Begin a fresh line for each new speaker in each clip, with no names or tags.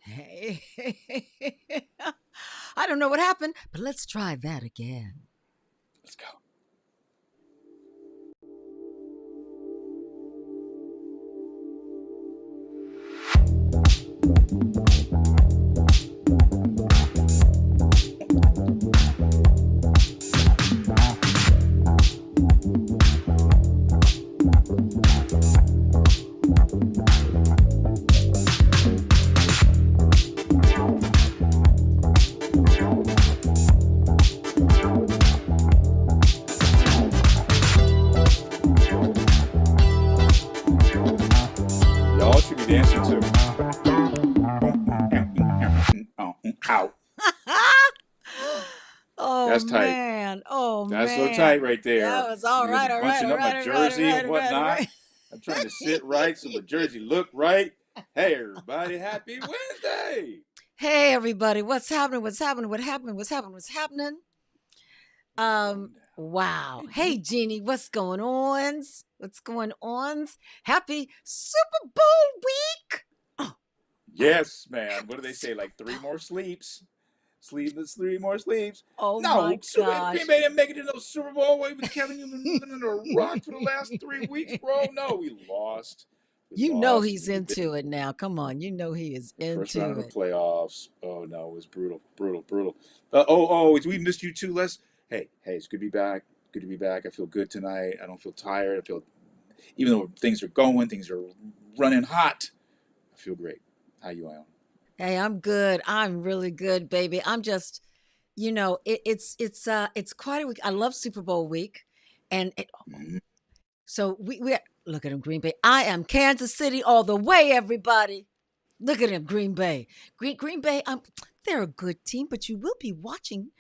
Hey, I don't know what happened, but let's try that again.
Let's go. Y'all should be dancing too. Out.
Oh
That's tight.
man. Oh
That's so
man.
tight right
That
there.
was all
Because
right,
I'm
all right,
bunching
all
up my
right, all right, all
jersey
right,
and
all right, all
whatnot.
right.
I'm trying to sit right so my jersey look right. Hey everybody, happy Wednesday.
Hey everybody, what's happening? What's happening? What happened? What's happening? What's happening?
What's going down?
Wow.
Hey
Hey
Jeannie.
Jeannie, what's going on? What's going on? Happy Super Bowl week. Oh,
Yes, man. What do
happy
they say?
Super
Like three
Bowl.
more sleeps. Sleepless, three more sleeps.
Oh
No,
my
Green
gosh.
Bay didn't make it into the Super Bowl. Wait, with Kevin, you've been living under a rock for the last 3 weeks, bro. No, we lost. We
You know
lost.
he's
We did
into it now. Come on. You know he is
the first round
into
of the
it.
playoffs. Oh no, it was brutal, brutal, brutal. We missed you too. Hey, it's good to be back. Good to be back. I feel good tonight. I don't feel tired. I feel, even though things are running hot. I feel great. How you, Ion?
Hey, I'm good. I'm really good, baby. I'm just, it's quite a week. I love Super Bowl week. And
Mhm.
so we look at him, Green Bay. I am Kansas City all the way, everybody. Look at him, Green Bay. Green Bay, they're a good team, but you will be watching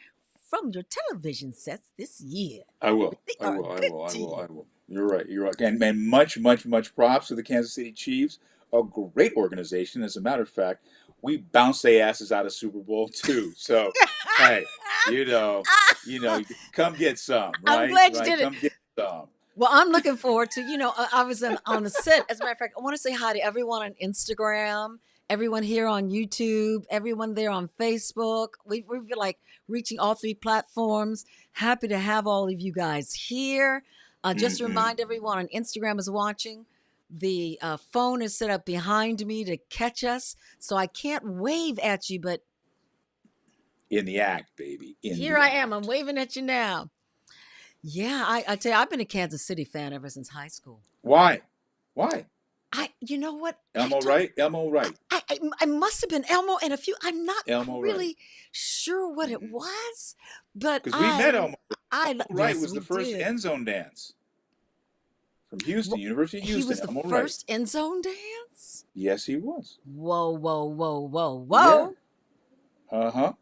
from your television sets this year.
I
But
will.
they
I
are a
will. I
good
will. I will.
team.
I will. You're right. You're right. And much, much, much props to the Kansas City Chiefs. A great organization. As a matter of fact, we bounced their asses out of Super Bowl too. So, hey, you know, you come get some,
I'm
right?
glad you
Right?
did it.
Come get some.
Well, I'm looking forward to, I was on the set. As a matter of fact, I want to say hi to everyone on Instagram, everyone here on YouTube, everyone there on Facebook. We've been like reaching all three platforms. Happy to have all of you guys here. Just to
Hmm.
remind everyone on Instagram is watching. The phone is set up behind me to catch us. So I can't wave at you, but
In the act, baby. In
here
the
I am. I'm
act.
waving at you now. Yeah, I tell you, I've been a Kansas City fan ever since high school.
Why? Why?
You know what? I
Elmo
don't.
right? Elmo right.
I must have been Elmo and a few. I'm not
Elmo right.
really sure what it
Because
was, but
we met Elmo. Elmo right
yes,
was
we
the first
did.
end zone dance from Houston, University of
He
Houston.
was the
Elmo right.
first end zone dance.
Yes, he was.
Whoa, whoa, whoa, whoa,
Yeah.
whoa!
Uh-huh.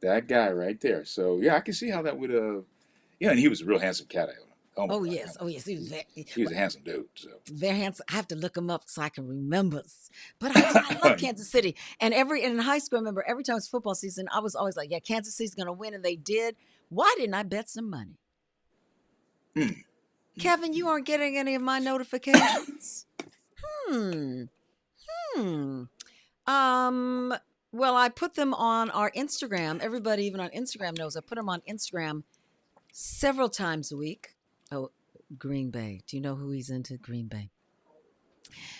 That guy right there. So yeah, I can see how that would yeah, and he was a real handsome cat. Elmo right.
Oh yes, he was
He was a handsome dude. So
very handsome. I have to look him up so I can remember. But I love Kansas City, and in high school, I remember every time it's football season, I was always like, yeah, Kansas City's going to win, and they did. Why didn't I bet some money?
mm,
Kevin, you aren't getting any of my notifications. Hmm. Hmm. Um. Well, I put them on our Instagram. Everybody, even on Instagram, knows I put them on Instagram several times a week. Oh, Green Bay. Do you know who he's into? Green Bay.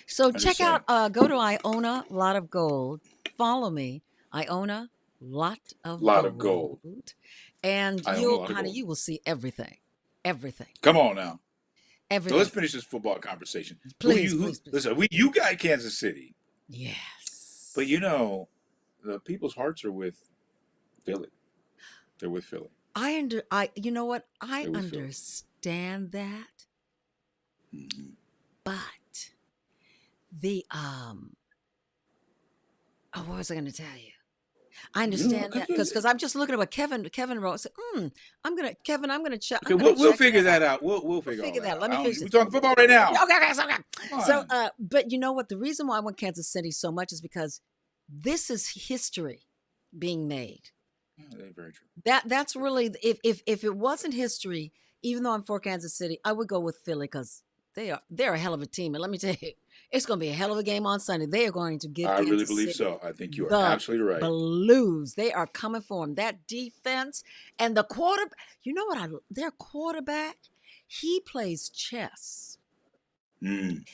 So
I'm just
check out.
saying.
Go to Iona Lot of Gold. Follow me, Iona Lot
A
of
lot of gold.
Gold, and
I own a
you'll,
lot of
honey,
gold.
you will see everything, everything,
Come on now. So let's
everything.
finish this football conversation.
Please, please, please.
Listen, you got Kansas City. But
Yes.
the people's hearts are with Philly. They're with Philly.
You know what? I
They're with Philly.
understand that,
Hmm.
but the what was I going to tell you? I
You know,
understand that because I'm just looking at what Kevin wrote. I said, I'm gonna check.
okay,
I'm gonna
we'll
check
figure
that
that
out.
out. We'll
We'll
figure all
figure
that
that.
out.
Let me finish
We're
this.
talking football right now.
Okay, okay, okay.
Come
So,
on.
but you know what? The reason why I want Kansas City so much is because this is history being made.
Yeah, that's very true.
That's really if it wasn't history, even though I'm for Kansas City, I would go with Philly because they're a hell of a team. And let me tell you, It's going to be a hell of a game on Sunday. They are going to give
I really
Kansas
believe
City
so. I think you are
the
absolutely right.
blues. They are coming for them. That defense and the quarter. You know what? Their quarterback, he plays chess.
Mm.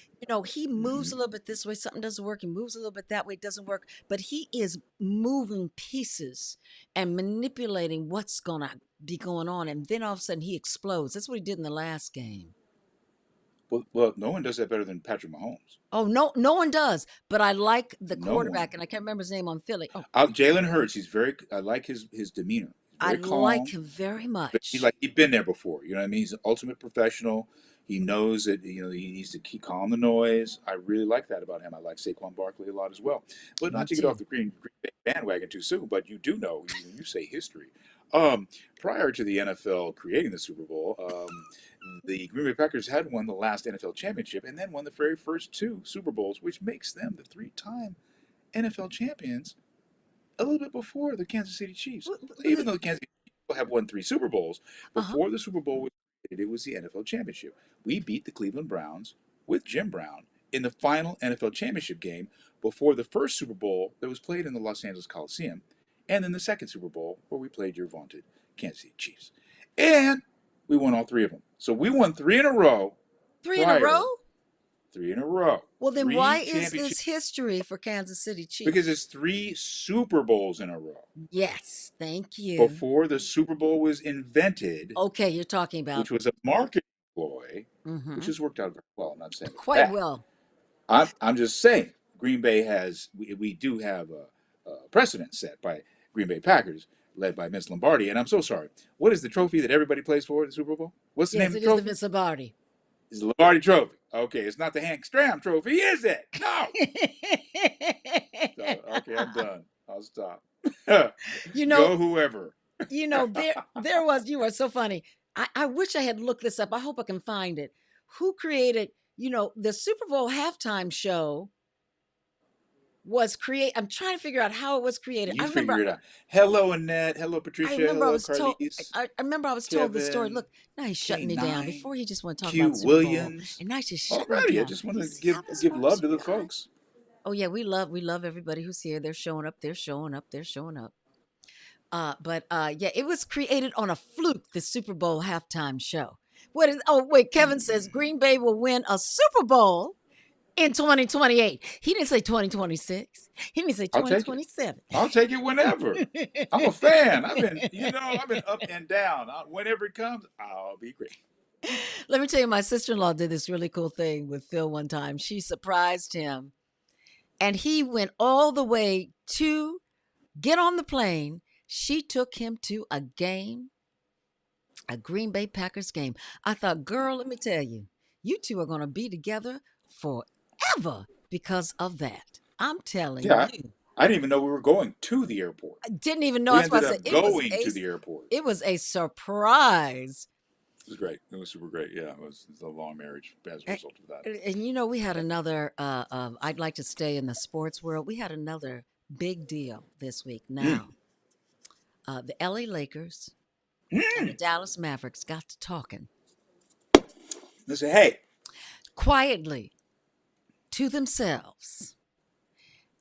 He moves
Hmm.
a little bit this way, something doesn't work. He moves a little bit that way, it doesn't work. But he is moving pieces and manipulating what's going to be going on. And then all of a sudden he explodes. That's what he did in the last game.
Well, no one does that better than Patrick Mahomes.
Oh, no, no one does. But I like the
No one.
quarterback, and I can't remember his name on Philly. Oh,
Jalen Hurts. I like his demeanor. He's
I
very
like
calm.
him very
But
much.
he's been there before. You know what I mean? He's an ultimate professional. He knows that he needs to keep calm the noise. I really like that about him. I like Saquon Barkley a lot as well. But
Me
not to get off
too.
the Green Bay bandwagon too soon, but you do know when you say history. Prior to the NFL creating the Super Bowl, the Green Bay Packers had won the last NFL championship and then won the very first two Super Bowls, which makes them the three-time NFL champions a little bit before the Kansas City Chiefs. So even though the Kansas City Chiefs have won three Super Bowls,
Uh-huh.
before the Super Bowl was created, it was the NFL championship. We beat the Cleveland Browns with Jim Brown in the final NFL championship game before the first Super Bowl that was played in the Los Angeles Coliseum, and then the second Super Bowl where we played your vaunted Kansas City Chiefs. And we won all three of them. So we won three in a row
Three in a row?
prior. Three in a row.
Well, then why
Three
is
championships.
this history for Kansas City
Because
Chiefs?
it's three Super Bowls in a row.
Yes, thank you.
Before the Super Bowl was invented,
Okay, you're talking about.
which was a marketing ploy,
Mm-hmm.
which has worked out very well. I'm not saying it's
Quite
bad.
well.
I'm just saying Green Bay we do have a precedent set by Green Bay Packers, led by Vince Lombardi. And I'm so sorry. What is the trophy that everybody plays for at the Super Bowl? What's the
Yes,
name of
it
the
is the
trophy?
Vince Lombardi.
It's the Lombardi Trophy. Okay, it's not the Hank Stram Trophy, is it? No. So, okay, I'm done. I'll stop.
You know,
Go whoever.
there was. You are so funny. I wish I had looked this up. I hope I can find it. Who created? The Super Bowl halftime show was create. I'm trying to figure out how it was created.
You figure it out. Hello, Annette. Hello,
I
Patricia.
remember I
Hello,
was told.
Carlise.
I remember I was told the story.
Kevin.
Look, now he's shutting me down.
K9.
Before he just want to talk
Q
about the Super Bowl,
Williams.
and now he's just shutting me
Alrighty, I
down.
just want
You
to
see how this
give
works,
love to the
sweetheart?
folks.
Oh yeah, we love everybody who's here. They're showing up. They're showing up. They're showing up. But yeah, it was created on a fluke. The Super Bowl halftime show. What is? Oh wait, Kevin says Green Bay will win a Super Bowl in 2028. He didn't say 2026. He didn't say
I'll take it.
2027.
I'll take it whenever. I'm a fan. I've been up and down. Whenever it comes, I'll be great.
Let me tell you, my sister-in-law did this really cool thing with Phil one time. She surprised him, and he went all the way to get on the plane. She took him to a game, a Green Bay Packers game. I thought, girl, let me tell you, you two are going to be together forever because of that. I'm telling
Yeah,
you.
I didn't even know we were going to the airport.
I didn't even know.
We
That's why I
ended
said
up going to the airport.
it was a surprise.
It was great. It was super great. Yeah, it was a long marriage as a result of that.
And we had another. I'd like to stay in the sports world. We had another big deal this week. Now, the LA Lakers and the Dallas Mavericks got to talking.
They say, hey,
Quietly to themselves,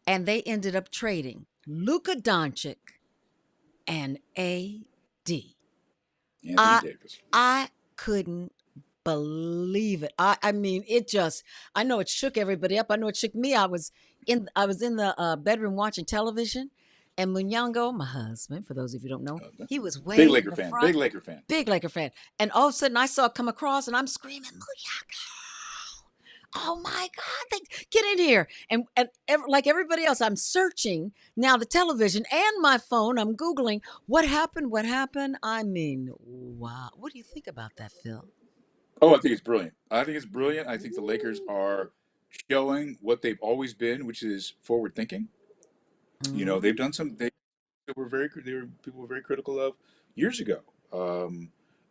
and they ended up trading Luka Doncic and AD.
Anthony Davis.
I couldn't believe it. I mean, I know it shook everybody up. I know it shook me. I was in the bedroom watching television, and Munyango, my husband, for those of you who don't know, he was way
Big Laker
in the
fan.
front.
Big Laker fan.
Big Laker fan. And all of a sudden, I saw it come across, and I'm screaming, Munyango! Oh my God! Get in here! And like everybody else, I'm searching now the television and my phone. I'm googling what happened. What happened? I mean, wow! What do you think about that, Phil?
Oh, I think it's brilliant. I think the Lakers are showing what they've always been, which is forward thinking. They've done some. People were very critical of years ago,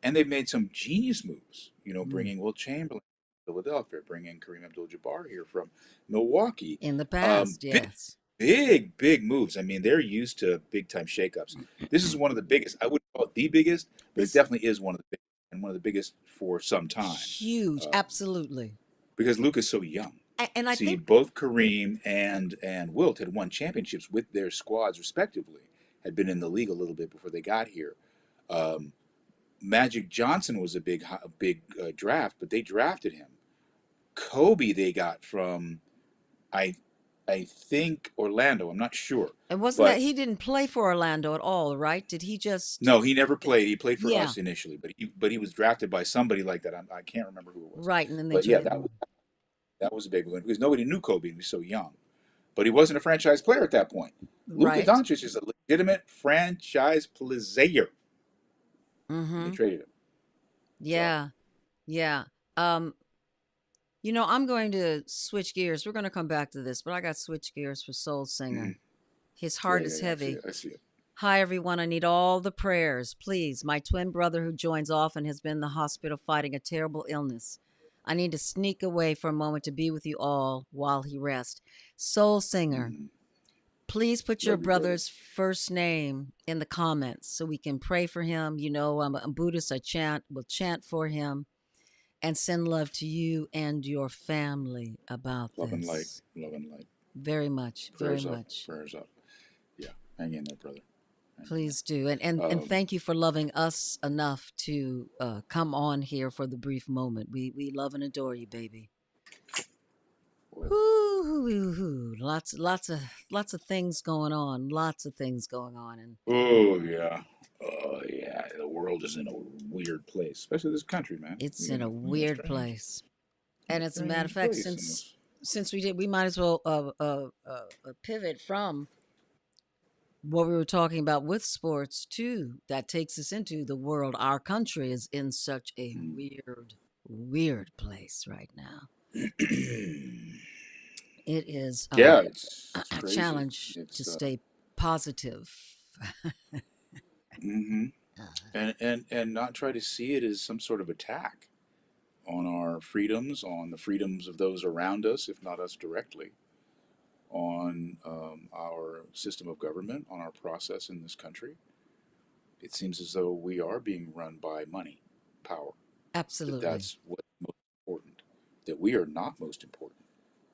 and they've made some genius moves. Bringing Will Chamberlain to Philadelphia, bringing Kareem Abdul-Jabbar here from Milwaukee.
In the past, yes.
Big moves. I mean, they're used to big time shakeups. This is one of the biggest. I wouldn't call it the biggest, but it definitely is one of the biggest, and one of the biggest for some time.
Huge, absolutely.
Because Luke is so young.
And I
See,
think
both Kareem and Wilt had won championships with their squads respectively. Had been in the league a little bit before they got here. Um, Magic Johnson was a big draft, but they drafted him. Kobe they got from I I think Orlando. I'm not sure,
it wasn't that
but
he didn't play for Orlando at all, right? Did he just?
no, he never played. He played for
Yeah,
us initially, but he was drafted by somebody like that. I can't remember who it was,
right. And then they
but yeah,
traded
that
him.
was a big one because nobody knew Kobe. He was so young, but he wasn't a franchise player at that point. Luka
Right.
Doncic is a legitimate franchise player, and they
Mm-hmm.
traded him. So,
Yeah. Yeah. Um, I'm going to switch gears. We're going to come back to this, but I got switch gears for Soul Singer.
mhm.
His
Yeah,
heart
yeah,
is
yeah. I see
heavy.
it. I see it.
Hi, everyone. I need all the prayers. Please, my twin brother who joins often has been in the hospital fighting a terrible illness. I need to sneak away for a moment to be with you all while he rests. Soul Singer,
Mhm.
please put your
Love you, brother.
brother's first name in the comments so we can pray for him. I'm a Buddhist. Will chant for him and send love to you and your family about
Love and light.
this.
Love and light.
Very much, very
Prayers up.
much.
Prayers up. Yeah. Hang in there, brother. Hang in
Please do. And
there.
thank you for loving us enough to come on here for the brief moment. We love and adore you, baby.
Well,
Whoo, lots of things going on. Lots of things going on, and
oh yeah. Oh yeah. The world is in a weird place, especially this country, man.
it's
We're
in
in
a
a
weird
strange,
place. And as a matter of
strange
fact,
place.
since we did, we might as well pivot from what we were talking about with sports too. That takes us into the world. Our country is in such a
Mm.
weird place right now. It is
Yeah, it's
a
crazy.
challenge to
It's
stay positive.
hmm
Uh,
and not try to see it as some sort of attack on our freedoms, on the freedoms of those around us, if not us directly, on our system of government, on our process in this country. It seems as though we are being run by money, power. That
Absolutely.
that's what's most important. That we are not most important.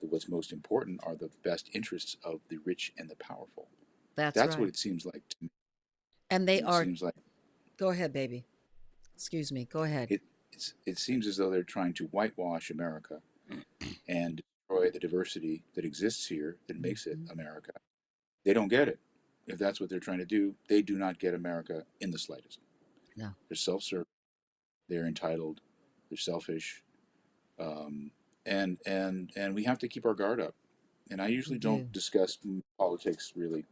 That what's most important are the best interests of the rich and the powerful.
That's
That's what
right.
it seems like to me.
And they
And it
are,
seems like
go ahead, baby. Excuse me. Go ahead.
it seems as though they're trying to whitewash America and destroy the diversity that exists here that makes it
Mhm.
America. They don't get it. If that's what they're trying to do, they do not get America in the slightest.
No,
They're self-serving. They're entitled. They're selfish. Um, and we have to keep our guard up. And I
we
usually don't
do.
discuss politics really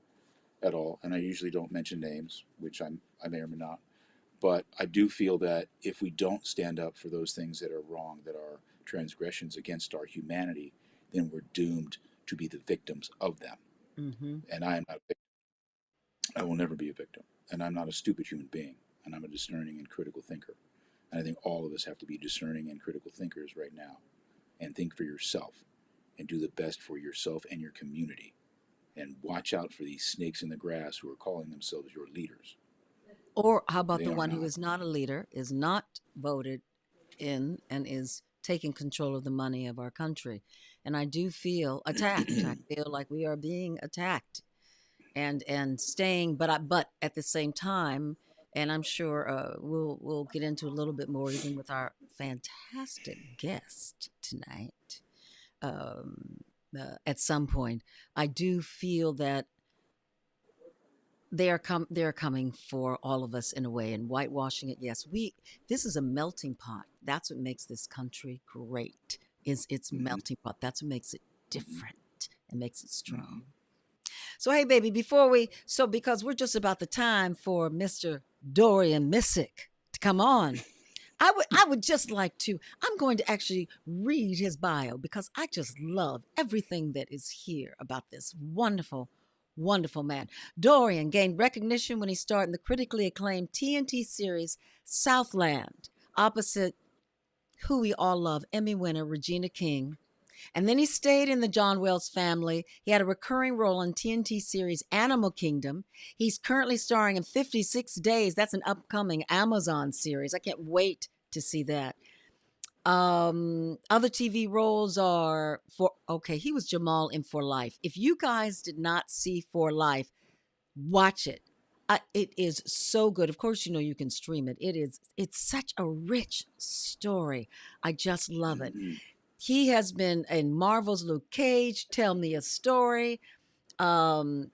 at all, and I usually don't mention names, which I may or may not. But I do feel that if we don't stand up for those things that are wrong, that are transgressions against our humanity, then we're doomed to be the victims of them.
Mm-hmm.
And I am not a victim. I will never be a victim. And I'm not a stupid human being. And I'm a discerning and critical thinker. And I think all of us have to be discerning and critical thinkers right now and think for yourself and do the best for yourself and your community. And watch out for these snakes in the grass who are calling themselves your leaders.
Or how about
They
the
are
one who
not.
is not a leader, is not voted in, and is taking control of the money of our country? And I do feel attacked. I feel like we are being attacked and staying, but at the same time, and I'm sure we'll get into a little bit more even with our fantastic guest tonight. Um, at some point, I do feel that they're coming for all of us in a way and whitewashing it. Yes, we this is a melting pot. That's what makes this country great. Is its
Mm-hmm,
melting pot. That's what makes it
mm-hmm,
different and makes it
mm-hmm.
strong. So hey baby, before we so because we're just about the time for Mr. Dorian Missick to come on. I would just like to. I'm going to actually read his bio because I just love everything that is here about this wonderful man. Dorian gained recognition when he starred in the critically acclaimed TNT series Southland, opposite who we all love, Emmy winner Regina King. And then he stayed in the John Wells family. He had a recurring role in TNT series Animal Kingdom. He's currently starring in 56 Days. That's an upcoming Amazon series. I can't wait to see that. Other TV roles are he was Jamal in For Life. If you guys did not see For Life, watch it. It is so good. Of course, you can stream it. It's such a rich story. I just love it.
Mhm.
He has been in Marvel's Luke Cage, Tell Me a Story, Zoe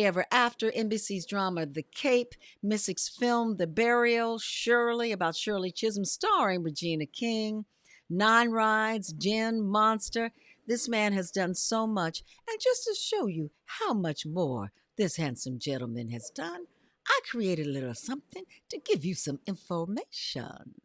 Ever After, NBC's drama The Cape, Missick's film The Burial, Shirley, about Shirley Chisholm, starring Regina King, Nine Rides, Jen, Monster. This man has done so much. And just to show you how much more this handsome gentleman has done, I created a little something to give you some information.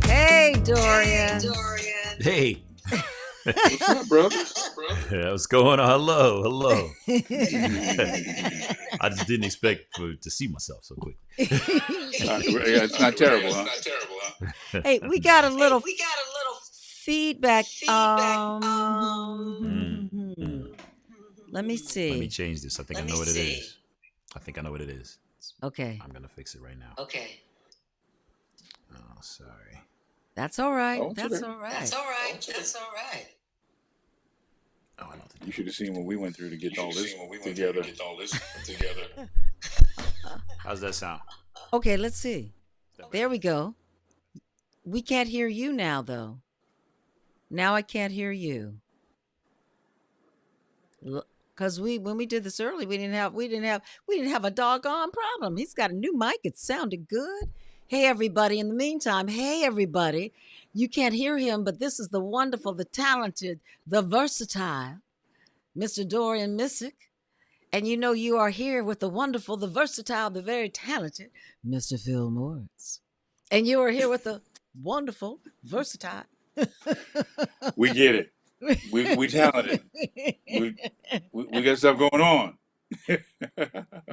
Hey, Dorian.
Hey,
What's up, bro?
what's going on? Hello. I just didn't expect to see myself so quick.
Yeah, it's not terrible, huh?
Hey, we got a little feedback. Let me see.
Let me change this. I think I know what it is. I think I know what it is.
Okay.
I'm gonna fix it right now. Oh, sorry.
That's all right.
Oh, it's
That's
okay.
all right.
Oh, I know what to do.
You should have seen what we went through to get all this together.
How's that sound?
Okay, let's see. There we go. We can't hear you now, though. Now I can't hear you. Because when we did this early, we didn't have a doggone problem. He's got a new mic. It sounded good. Hey, everybody. In the meantime, hey, everybody. You can't hear him, but this is the wonderful, the talented, the versatile Mr. Dorian Missick. And you are here with the wonderful, the versatile, the very talented Mr. Phil Morris. And you are here with the wonderful, versatile.
We get it. We talented. We got stuff going on.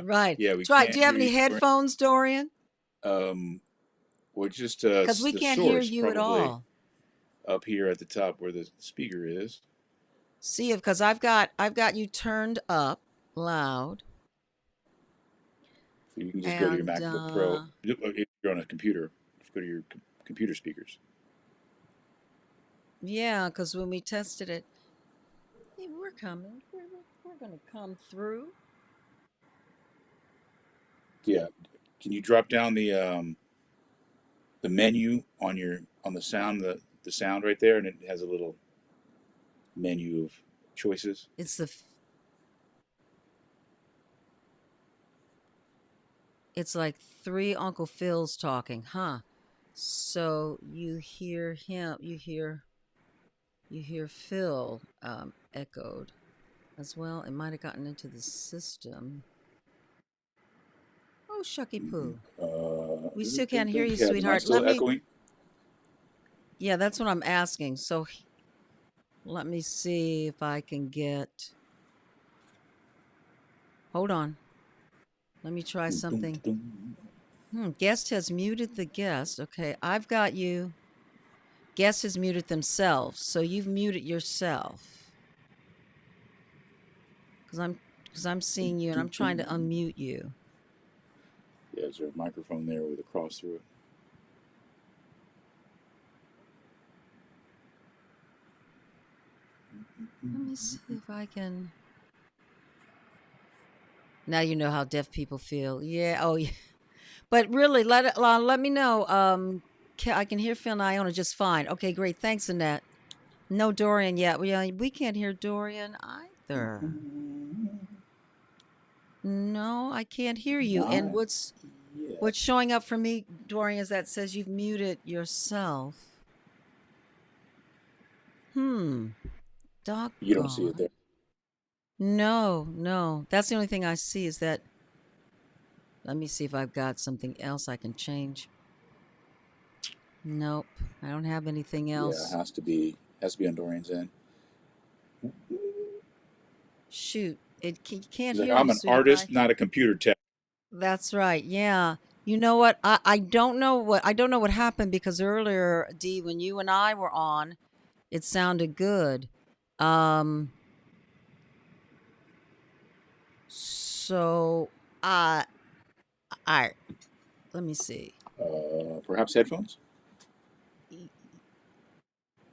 Right.
Yeah, we
Try.
can't
Do you have
hear
any
you.
headphones, Dorian?
Well, just
Because we
the
can't hear
source
you at
probably
all.
up here at the top where the speaker is.
See, because I've got you turned up loud.
So you can just go to your
And
MacBook Pro. If you're on a computer, just go to your computer speakers.
yeah, because when we tested it, hey, we're coming. We're going to come through.
Yeah. Can you drop down the menu on the sound the sound right there, and it has a little menu of choices.
It's like three Uncle Phils talking, huh? So you hear him, you hear Phil echoed as well. It might have gotten into the system. Oh, shucky poo. We still can't hear you,
Yeah,
sweetheart.
still echoing.
Yeah, that's what I'm asking. So let me see if I can get. Hold on. Let me try something. Guest has muted the guest. Okay, I've got you. Guest has muted themselves, so you've muted yourself. Because I'm seeing you and I'm trying to unmute you.
Yeah, is there a microphone there with a cross through it?
Let me see if I can. Now you know how deaf people feel. Yeah. Oh, yeah. But really, let me know. I can hear Phil and Iona just fine. Okay, great. Thanks, Annette. No Dorian yet. We can't hear Dorian. I Ether. No, I can't hear you. And
Not
what's
yet.
showing up for me, Dorian, is that says you've muted yourself.
You don't see it
Doggone.
there.
No, no. That's the only thing I see is that. Let me see if I've got something else I can change. Nope, I don't have anything
Yeah, it
else.
has to be on Dorian's end.
Shoot, you can't
He's like,
hear me,
I'm an
sweetie.
artist, not a computer tech.
That's right. Yeah. You know what? I don't know what happened because earlier, Dee, when you and I were on, it sounded good. Um so I let me see.
Perhaps headphones.
Y-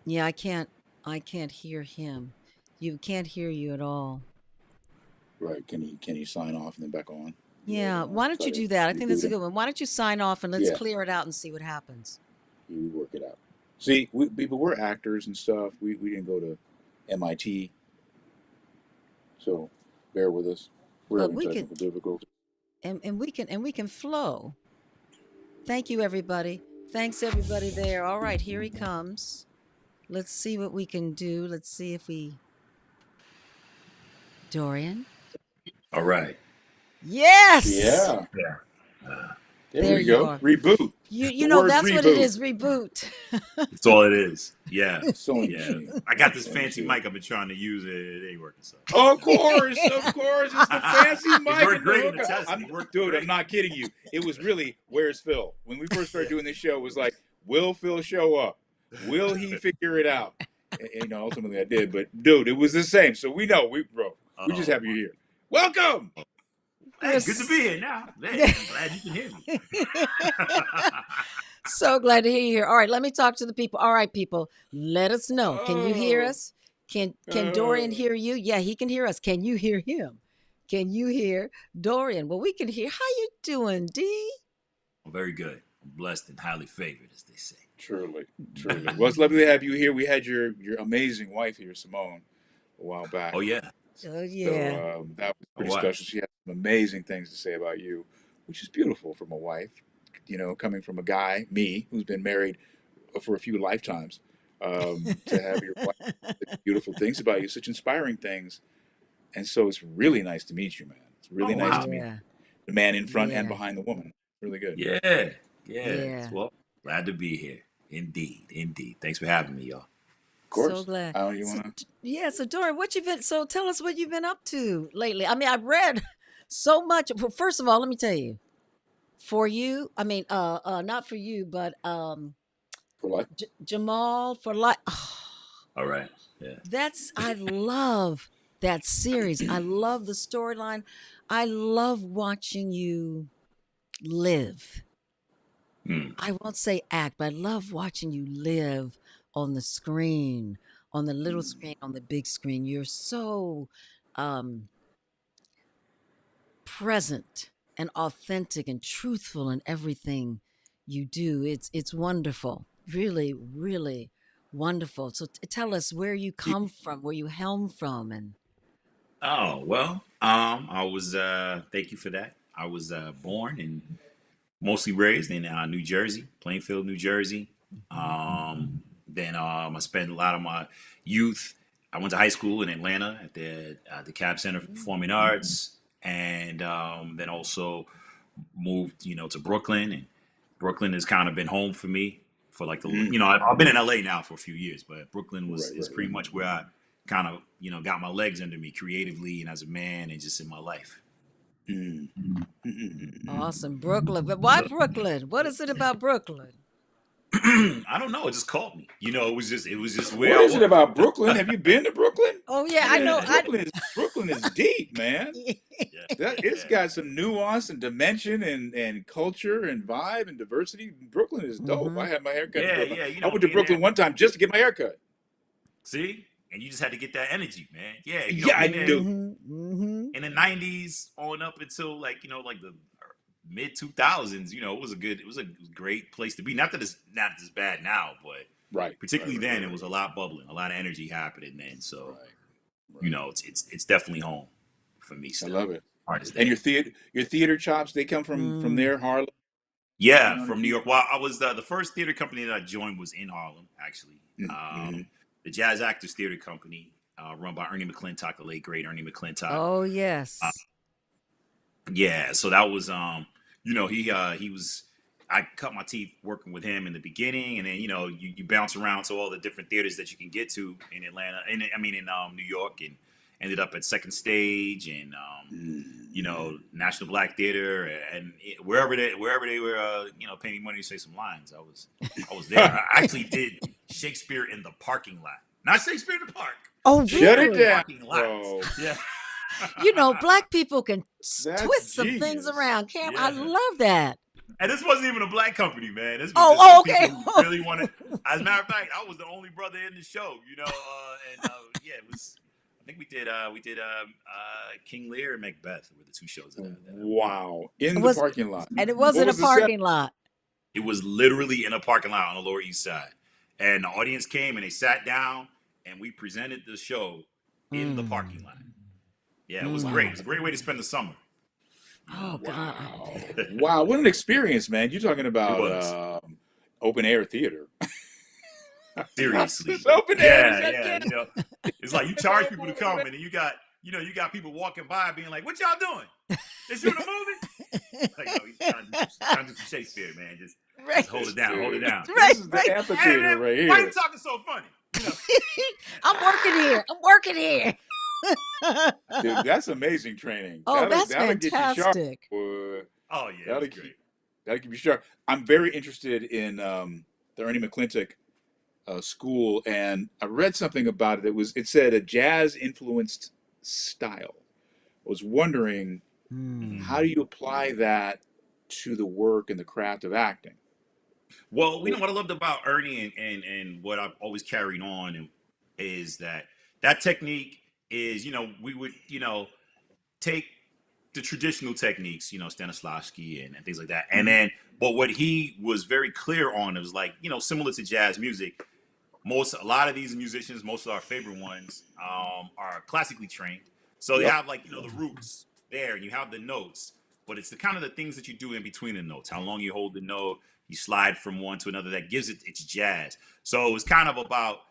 Yeah, I can't hear him. You can't hear you at all.
Right? Can he sign off and then back on?
Yeah, why don't
Try
you
to
do that? I think that's
reboot
a
him.
good one. Why don't you sign off and let's
Yeah,
clear it out and see what happens.
you work it out. See, but we're actors and stuff. We didn't go to MIT, so bear with us. We're
But
having
we can
technical difficulties.
and we can flow. Thank you, everybody. Thanks, everybody there. All right, here he comes. Let's see what we can do. Let's see if we. Dorian?
All right.
Yes!
Yeah,
Yeah.
there
There
we
you
go.
are.
Reboot.
You
The
know,
word
that's what it
reboot.
is, reboot.
That's all it is. Yeah.
Sewing
Yeah.
machine.
I got this
Sewing
fancy
machine.
mic I've been trying to use. It ain't working. So
Of course, it's the fancy
it
mic
worked
and the
great in the
hookup.
test. It worked
Dude, I'm
great.
not kidding you. It was really, where's Phil? When we first started
Yeah.
doing this show, it was like, will Phil show up? Will he figure it out? And, ultimately I did. But dude, it was the same. So we know, we just
Oh
have you
my.
here. Welcome.
We're
Hey, good to be
s-
here now. Hey, I'm glad you can hear me.
so glad to hear you here. All right, let me talk to the people. All right, people, let us know. Can you hear
Oh,
us? Can Dorian
uh,
hear you? Yeah, he can hear us. Can you hear him? Can you hear Dorian? Well, we can hear. How you doing, D?
Very good. I'm blessed and highly favored, as they say.
truly, truly. Well, it's lovely to have you here. We had your amazing wife here, Simone, a while back.
Oh yeah.
Oh
So
yeah.
that was
Oh
pretty
wow.
special. She had some amazing things to say about you, which is beautiful from a wife. Coming from a guy, me, who's been married for a few lifetimes, to have your wife say beautiful things about you, such inspiring things. And so it's really nice to meet you, man. It's
Oh
really nice
wow.
to meet
Yeah.
the man in front and
Yeah.
behind the woman. Really good.
Yeah. Yeah.
Yeah.
Well, glad to be here. Indeed. Indeed. Thanks for having me, y'all.
Of
So
course.
glad.
I don't you
So
want to?
yeah, so Dorian, what you been so tell us what you've been up to lately. I mean, I've read so much. Well, first of all, let me tell you. For you, I mean, not for you, but
For life?
Jamal for life.
All right. Yeah.
I love that series. I love the storyline. I love watching you live.
Hmm.
I won't say act, but I love watching you live on the screen, on the little screen, on the big screen. You're so um, present and authentic and truthful in everything you do. It's wonderful, really, really wonderful. So tell us where you come from, where you helm from, and
Oh, well, I was thank you for that. I was born and mostly raised in New Jersey, Plainfield, New Jersey. Then I spent a lot of my youth. I went to high school in Atlanta at the Cab Center for Performing Arts, and then also moved, to Brooklyn. And Brooklyn has kind of been home for me for like
Mm.
I've been in LA now for a few years, but Brooklyn was
Right,
is
right,
pretty
right.
much where I kind of got my legs under me creatively and as a man and just in my life.
Mm. Mm-mm-mm-mm.
awesome Brooklyn. But why Brooklyn? What is it about Brooklyn?
I don't know. It just caught me. It was just where
What
I
is it
was.
about Brooklyn? Have you been to Brooklyn?
Oh yeah, I
Man,
know.
Yeah,
I
Brooklyn is deep, man.
yeah,
That it's
yeah,
got some nuance and dimension and culture and vibe and diversity. Brooklyn is dope.
hmm
I had my haircut in
yeah,
Brooklyn.
yeah.
I went to
Being there.
Brooklyn one time just to get my haircut.
See, and you just had to get that energy, man. Yeah,
Yeah, I
being there
do.
hmm hmm
in the '90s on up until like the mid 2000s. It was a great place to be. Not that it's not as bad now, but
Right, right,
particularly
right,
then,
right,
it
right,
was a lot bubbling, a lot of energy happening then. So
right.
you
Right.
know, it's definitely home for me
I
still.
love it.
Hard as
And
day.
your theater chops, they come from
Mm.
there, Harlem. You
Yeah,
know what
from New
I
York. Well, I was the first theater company that I joined was in Harlem, actually.
mean? Mm-hmm.
The Jazz Actors Theater Company, run by Ernie McClintock, the late great Ernie McClintock.
Oh,
Uh,
yes.
yeah, so that was he was I cut my teeth working with him in the beginning, and then you bounce around to all the different theaters that you can get to in Atlanta, and I mean in New York, and ended up at Second Stage and
Mm-hmm.
National Black Theater, and wherever they were paying me money to say some lines, I was there. I actually did Shakespeare in the parking lot, not Shakespeare in the park,
Oh,
Shut
Shakespeare in
it
the
really?
down,
parking lot.
bro.
Yeah.
Black people can
That's
twist some things
genius.
around. Cam, I
Yeah.
love that.
And this wasn't even a black company, man. This was
Oh,
just some
okay.
people who really wanted. As a matter of fact, I was the only brother in the show, and yeah, it was. I think we did King Lear and Macbeth were the two shows that I went on.
Wow. In
It
the
was,
parking lot.
and it
What
wasn't a
was the set?
parking lot.
It was literally in a parking lot on the Lower East Side, and the audience came and they sat down, and we presented the show in the
Mm.
parking lot. Yeah, it was great. It
Mm.
was a great way to spend the summer. You know,
Oh, God.
Wow. Wow. What an experience, man. You're talking
it
about
was.
open air theater.
Seriously.
It's open air. Is
Yeah,
that
yeah.
good?
It's like you charge people to come, and then you got people walking by being like, "What y'all doing? They shooting a movie?" Like, no, he's trying to do some Shakespeare, man. Just
Right.
hold it down, hold it
Dude,
down.
Right.
this is the
Right.
Hey
amphitheater
man,
right
why you
here.
talking so funny?
I'm working here. I'm working here.
Dude, that's amazing training.
Oh,
That'll
that's
that'll get you sharp.
fantastic.
Boy.
Oh yeah, it
That'll
was
keep
great.
that'll keep you sharp. I'm very interested in the Ernie McClintock school, and I read something about it. It said a jazz influenced style. I was wondering,
Mhm.
how do you apply that to the work and the craft of acting?
Well, what I loved about Ernie and what I've always carried on is that technique is we would take the traditional techniques, Stanislavski and things like that. And
Hmm.
then, but what he was very clear on, it was like, similar to jazz music, a lot of these musicians, most of our favorite ones, are classically trained. So they
Yep.
have like, the roots there and you have the notes, but it's the kind of the things that you do in between the notes, how long you hold the note, you slide from one to another, that gives it its jazz. So it was kind of about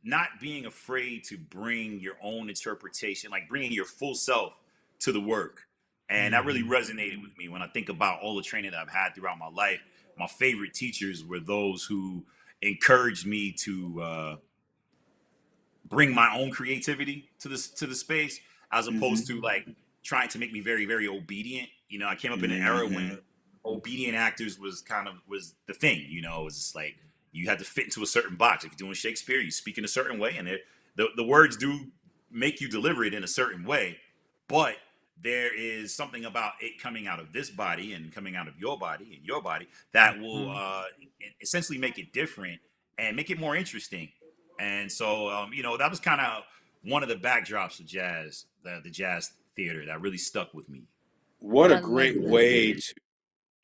not being afraid to bring your own interpretation, like bringing your full self to the work. And that really
Mhm.
resonated with me when I think about all the training that I've had throughout my life. My favorite teachers were those who encouraged me to bring my own creativity to the space, as
Hmm.
opposed to like trying to make me very very obedient. I came up in an era
Hmm.
when obedient actors was the thing. It was just like you had to fit into a certain box. If you're doing Shakespeare, you speak in a certain way, and the words do make you deliver it in a certain way, but there is something about it coming out of this body and coming out of your body and your body that will
Mhm.
essentially make it different and make it more interesting. And so, that was kind of one of the backdrops of jazz, the jazz theater that really stuck with me.
What a
I love
great
that.
way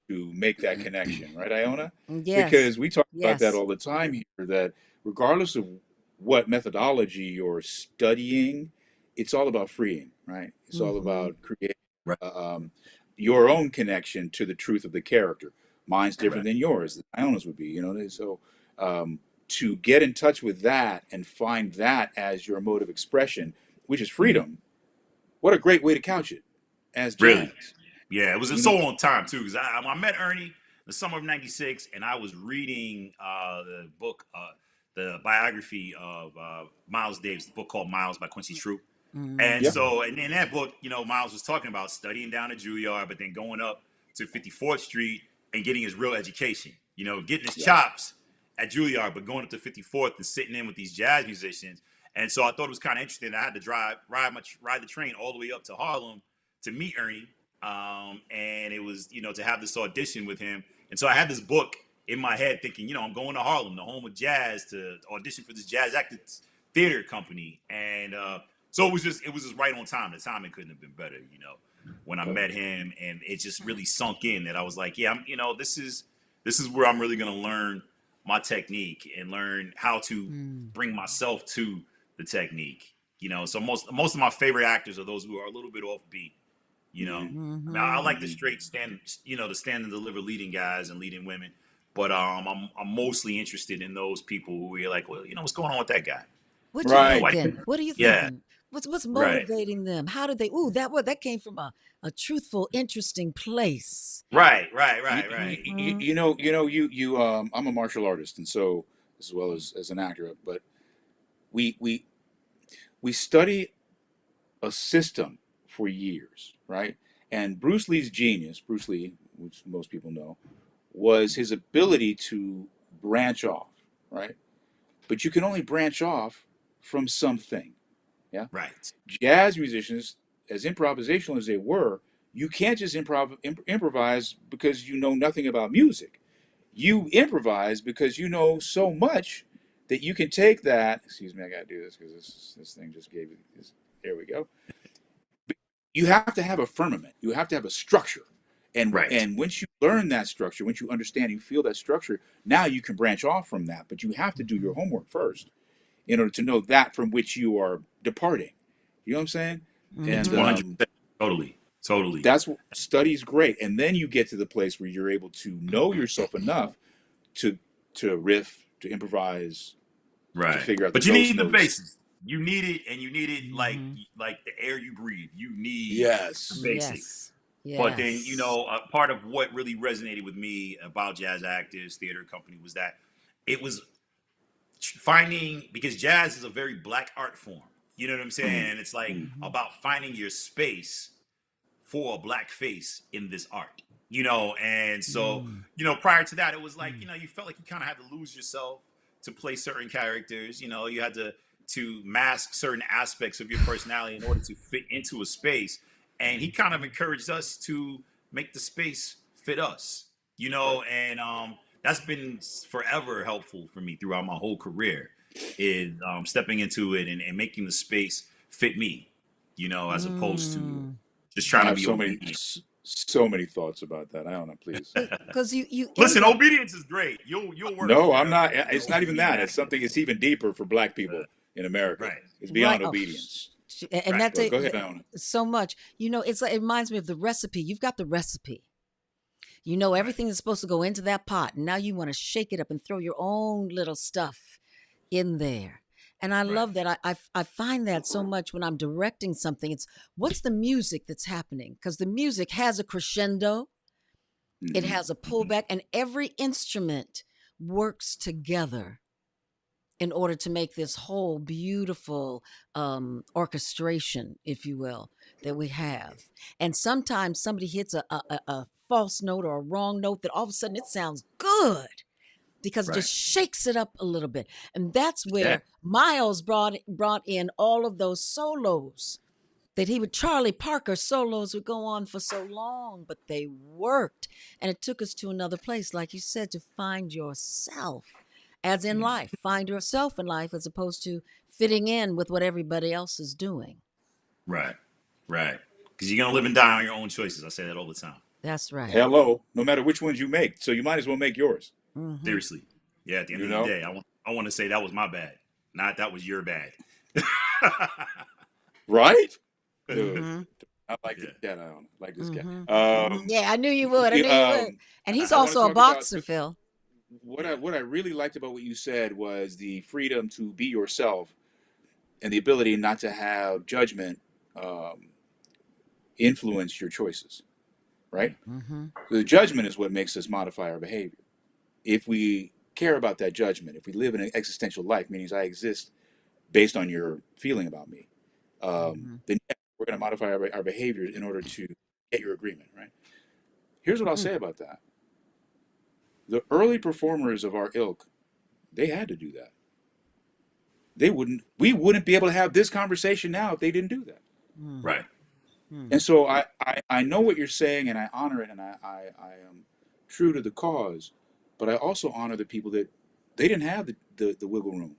to make that connection, right, Iona?
Yes.
Because we talk about that
Yes.
all the time here, that regardless of what methodology you're studying, it's all about freeing, right? It's all
Hmm.
about creating
Right.
uh, um, your own connection to the truth of the character. Mine's different
Right.
than yours. Iona's would be. So to get in touch with that and find that as your mode of expression, which is
Mhm.
freedom, what a great way to couch it as
Really.
jazz.
Yeah, it was
You know,
so on time too, because I met Ernie the summer of '96, and I was reading the book, the biography of Miles Davis, the book called Miles by Quincy Troop. And
yeah,
Mm.
so, and in that book, Miles was talking about studying down at Juilliard, but then going up to 54th Street and getting his real education. Getting his
yeah.
chops at Juilliard, but going up to 54th and sitting in with these jazz musicians. And so I thought it was kind of interesting. I had to ride the train all the way up to Harlem to meet Ernie, and it was to have this audition with him. And so I had this book in my head, thinking, I'm going to Harlem, the home of jazz, to audition for this jazz actors theater company, and so it was just right on time. The timing couldn't have been better, when I met him, and it just really sunk in that I was like, yeah, this is where I'm really gonna learn my technique and learn how to
Mm.
bring myself to the technique. You know, so most of my favorite actors are those who are a little bit offbeat. You know,
Hmm.
I mean, I
Mm-hmm.
like the
Hmm.
straight stand, the stand and deliver leading guys and leading women. But I'm mostly interested in those people who are like, well, what's going on with that guy?
What you
You know,
Right.
why?
thinking? What are you
Yeah,
thinking? What's
right,
motivating them? How did they? Ooh, that came from a truthful, interesting place.
right, right,
You,
right, right.
Mm-hmm.
I'm a martial artist, and so as well as an actor, but we we we study a system for years, right? And Bruce Lee's genius, Bruce Lee, which most people know, was his ability to branch off, right? But you can only branch off from something. Yeah.
Right.
Jazz musicians, as improvisational as they were, you can't just improvise because you know nothing about music. You improvise because you know so much that you can take that. Excuse me, I gotta do this because this thing just gave it. There we go. You have to have a firmament. You have to have a structure.
Right.
And once you learn that structure, once you understand, you feel that structure, now you can branch off from that. But you have to do your homework first in order to know that from which you are departing. You know what I'm saying?
It's
And
Mm-hmm.
100%. Totally. Totally.
that's what study's great. And then you get to the place where you're able to know yourself enough to riff, to improvise, to
Right.
figure out the
But you
ghost
need the
notes.
basics. You need it, and you need it like
Mm-hmm.
like the air you breathe. You need the
Yes.
basics.
Yes.
But then,
Yes.
part of what really resonated with me about jazz actors, theater company, was that it was finding, because jazz is a very black art form. You know what I'm
Mm,
saying? It's like
mm,
Mm-hmm.
about finding your space for a black face in this art. And so,
Mm.
prior to that, it was like,
Mm.
you felt like you kind of had to lose yourself to play certain characters. You had to mask certain aspects of your personality in order to fit into a space. And he kind of encouraged us to make the space fit us.
right.
And that's been forever helpful for me throughout my whole career, is stepping into it and making the space fit me, as opposed to
Mm.
just
I
trying to
have
be obedient.
so many thoughts about that. I don't know, please.
Because you end
Listen,
up.
obedience is great. You'll work
No,
for
I'm
whatever
not.
the
It's not even
obedient
that. It's
aspect
something.
is.
It's even deeper for Black
Uh,
people in America.
right,
It's
Right.
beyond
Oh,
obedience.
and
right,
that's
Go
it.
ahead, Iona.
So much. It reminds me of the recipe. You've got the recipe. You know
right,
everything that's supposed to go into that pot. And now you want to shake it up and throw your own little stuff in there. And I
right,
love that. I find that so much when I'm directing something. It's what's the music that's happening? Because the music has a crescendo, it
Hmm.
has a pullback, and every instrument works together in order to make this whole beautiful orchestration, if you will, that we have. And sometimes somebody hits a false note or a wrong note that all of a sudden it sounds good because it
right.
just shakes it up a little bit. And that's
Yeah,
where Miles brought in all of those solos that he would Charlie Parker solos would go on for so long, but they worked. And it took us to another place, like you said, to find yourself. As in
Hmm.
life, find yourself in life as opposed to fitting in with what everybody else is doing.
right, right. Because you're gonna live and die on your own choices. I say that all the time.
That's right.
Hello. No matter which ones you make, so you might as well make yours.
Mm-hmm.
Seriously. Yeah. At the end
You
of the
know,
day, I want to say that was my bad, not that was your bad.
right, dude?
Mm-hmm.
I like this
Yeah.
guy. I don't like this guy.
Mm-hmm. Mm-hmm. Yeah, I knew you would. I
We-
knew you would.
um,
And he's
I want to
also a
talk about
boxer, Phil.
what I really liked about what you said was the freedom to be yourself and the ability not to have judgment um, influence your choices. Right?
Mm-hmm.
The judgment is what makes us modify our behavior. If we care about that judgment, if we live in an existential life, meaning I exist based on your feeling about me,
Mm-hmm.
then yeah, we're going to modify our behaviors in order to get your agreement. Right? Here's what I'll
Mm.
say about that: the early performers of our ilk, they had to do that. We wouldn't be able to have this conversation now if they didn't do that.
Mm.
Right.
Mm.
And so I know what you're saying and I honor it and I am true to the cause, but I also honor the people that they didn't have the wiggle room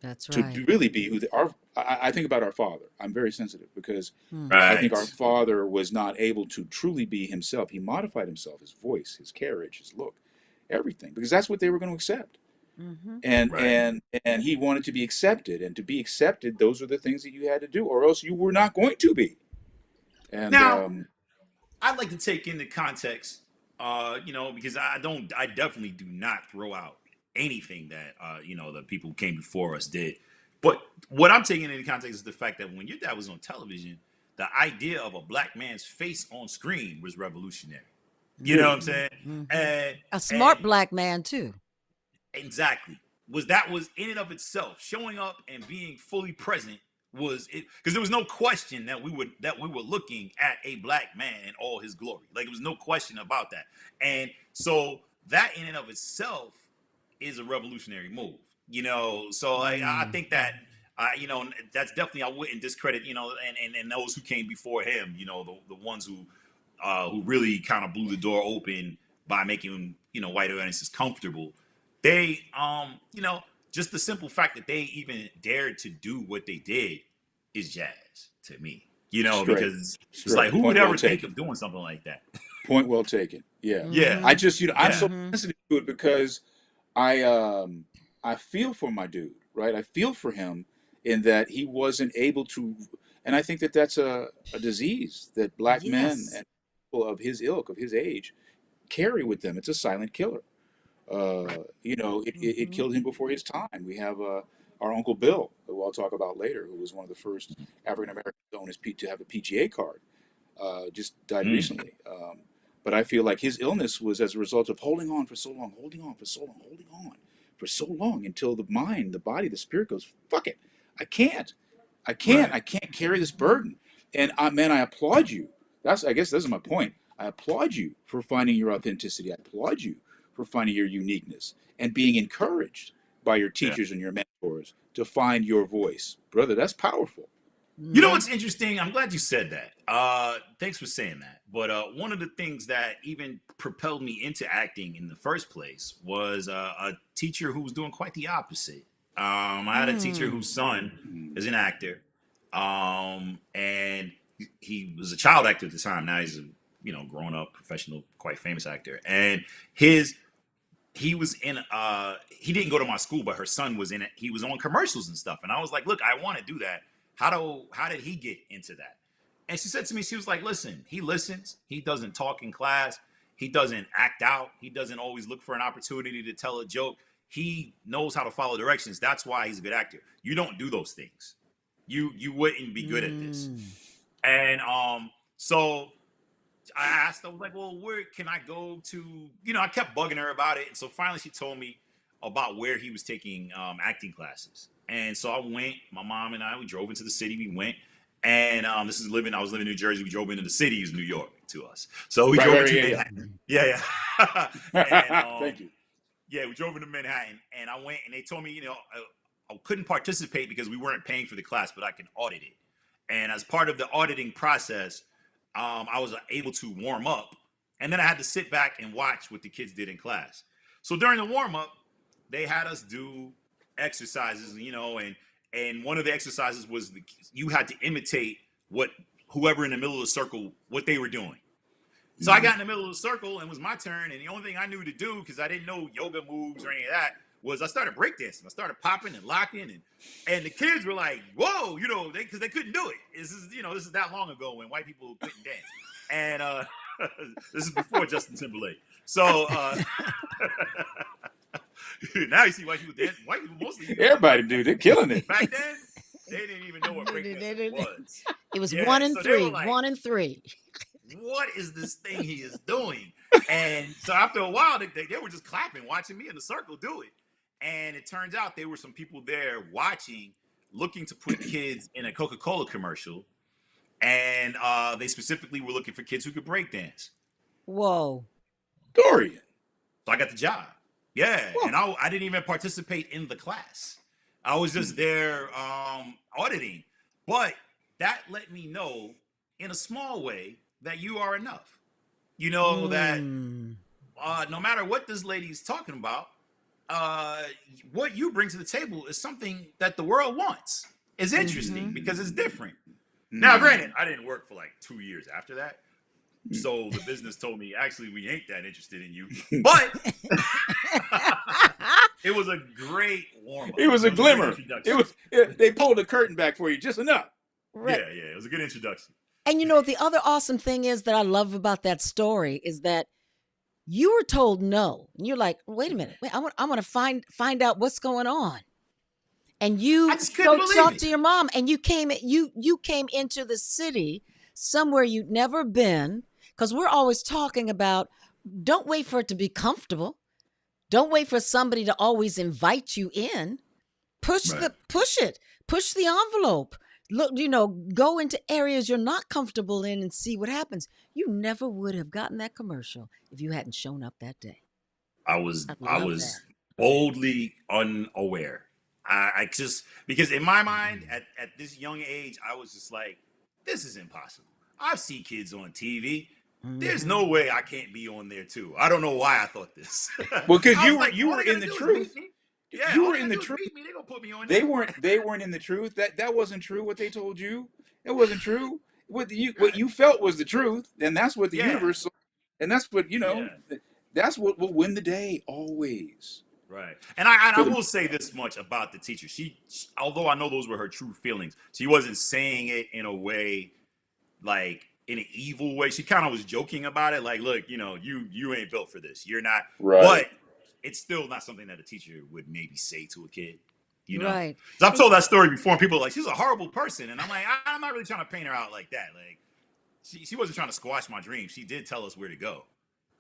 That's
to
right.
really be who they are. I think about our father. I'm very sensitive because
Mm.
I think our
Right.
father was not able to truly be himself. He modified himself, his voice, his carriage, his look, everything, because that's what they were going to accept.
Mhm.
and
Right.
and he wanted to be accepted, and to be accepted, those are the things that you had to do, or else you were not going to be. And
Now, I'd like to take into context, because I definitely do not throw out anything that, the people who came before us did. But what I'm taking into context is the fact that when your dad was on television, the idea of a black man's face on screen was revolutionary. You know what I'm
period.
saying?
Mhm.
And
A
and
smart black man too.
exactly. Was in and of itself showing up and being fully present was it, because there was no question that we were looking at a black man in all his glory. Like there was no question about that. And so that in and of itself is a revolutionary move. So I
Mm.
think that that's definitely, I wouldn't discredit, and those who came before him, the ones who really kind of blew the door open by making white audiences comfortable. They just the simple fact that they even dared to do what they did is jazz to me.
Straight,
Because it's like,
straight.
who would
Point well
ever think
taken.
of doing something like that?
Point well taken. Yeah,
Yeah,
I
Mhm.
just I'm
yeah,
so
Mhm.
sensitive to it because I I feel for my dude, right? I feel for him in that he wasn't able to, and I think that that's a disease that black men
Yes.
and people of his ilk, of his age, carry with them. It's a silent killer. It
Mhm.
killed him before his time. We have our Uncle Bill, who I'll talk about later, who was one of the first African Americans to own to have a PGA card. Just died
mm,
recently. But I feel like his illness was as a result of holding on for so long, holding on for so long, holding on for so long until the mind, the body, the spirit goes, fuck it. I can't. I can't.
right,
I can't carry this burden. And man, I applaud you. I guess this is my point. I applaud you for finding your authenticity. I applaud you for finding your uniqueness and being encouraged by your
yeah.
teachers and your mentors to find your voice. Brother, that's powerful.
You know
Mhm.
what's interesting? I'm glad you said that. Thanks for saying that. But one of the things that even propelled me into acting in the first place was a teacher who was doing quite the opposite. I had a teacher
Mm.
whose son
Mm.
is an actor, and he was a child actor at the time. Now he's a grown up professional, quite famous actor. And his he was in he didn't go to my school, but her son was in it. He was on commercials and stuff. And I was like, look, I want to do that. How did he get into that? And she said to me, she was like, listen, he listens, he doesn't talk in class, he doesn't act out, he doesn't always look for an opportunity to tell a joke. He knows how to follow directions. That's why he's a good actor. You don't do those things. You wouldn't be good at this.
Mm.
And so I asked, I was like, well, where can I go to? I kept bugging her about it. And so finally she told me about where he was taking acting classes. And so I went, my mom and we drove into the city. We went. And I was living in New Jersey. We drove into the city is New York to us. So we
Right,
drove
right,
into
yeah,
Manhattan. Yeah, yeah. And
yeah. Thank you.
yeah, we drove into Manhattan. And I went and they told me, I couldn't participate because we weren't paying for the class, but I can audit it. And as part of the auditing process, I was able to warm up, and then I had to sit back and watch what the kids did in class. So during the warm up, they had us do exercises, and one of the exercises was you had to imitate what whoever in the middle of the circle what they were doing. So I
Mm-hmm.
got in the middle of the circle and it was my turn. And the only thing I knew to do, because I didn't know yoga moves or any of that, was I started breakdancing. I started popping and locking, and the kids were like, "Whoa!" Because they couldn't do it. This is that long ago when white people couldn't dance, and this is before Justin Timberlake. So now you see white people dance. White people mostly even know what
Everybody,
breakdance
dude, they're
is.
killing it.
Back then, they didn't even know what breakdancing was.
It was
Yeah,
one and
so they were
three.
like,
1 and 3.
what is this thing he is doing? And so after a while, they were just clapping, watching me in the circle do it. And it turns out there were some people there watching, looking to put kids in a Coca-Cola commercial. And they specifically were looking for kids who could break dance.
Whoa.
Dorian.
So I got the job. Yeah.
Well,
And I didn't even participate in the class. I was just there auditing. But that let me know in a small way that you are enough. That
Mm.
no matter what this lady's talking about, what you bring to the table is something that the world wants. It's interesting
Mhm.
because it's different. Now, granted,
mm,
I didn't work for like 2 years after that. So the business told me, actually, we ain't that interested in you. But It was a great warm up.
It was a
It was a great
glimmer.
introduction.
They pulled the curtain back for you just enough.
Right.
Yeah, it was a good introduction.
And the other awesome thing is that I love about that story is that you were told no. And you're like, wait a minute. Wait, I want to find out what's going on. And
I
you
just couldn't
go
believe
talk
it.
to your mom, and you came into the city somewhere you'd never been, because we're always talking about don't wait for it to be comfortable. Don't wait for somebody to always invite you in. Push
Right.
push the envelope. Look, go into areas you're not comfortable in and see what happens. You never would have gotten that commercial if you hadn't shown up that day.
I was
I
I
love
was
that.
boldly unaware. I just because in my mind at this young age, I was just like, this is impossible. I've seen kids on TV. There's
Mhm.
no way I can't be on there too. I don't know why I thought this.
Well, because
I was like,
you
all
were
they
in
gotta
the
do is
truth.
meet me. Yeah,
You
all
were
they
in
gotta
the
do is
truth.
meet me. They're gonna put me on
They
there.
weren't in the truth. That wasn't true. What they told you, it wasn't true. What
Right.
you felt was the truth, and that's what the
Yeah.
universe saw, and that's what
Yeah.
That's what will win the day always.
Right. And I
For the
will say this much about the teacher. Although I know those were her true feelings, she wasn't saying it in a way like in an evil way. She kind of was joking about it, like, look, you ain't built for this. You're not.
right.
But it's still not something that a teacher would maybe say to a kid.
Right.
'Cause I've
And
told that story before, and people are like, she's a horrible person, and I'm like, I'm not really trying to paint her out like that. Like, she wasn't trying to squash my dreams. She did tell us where to go.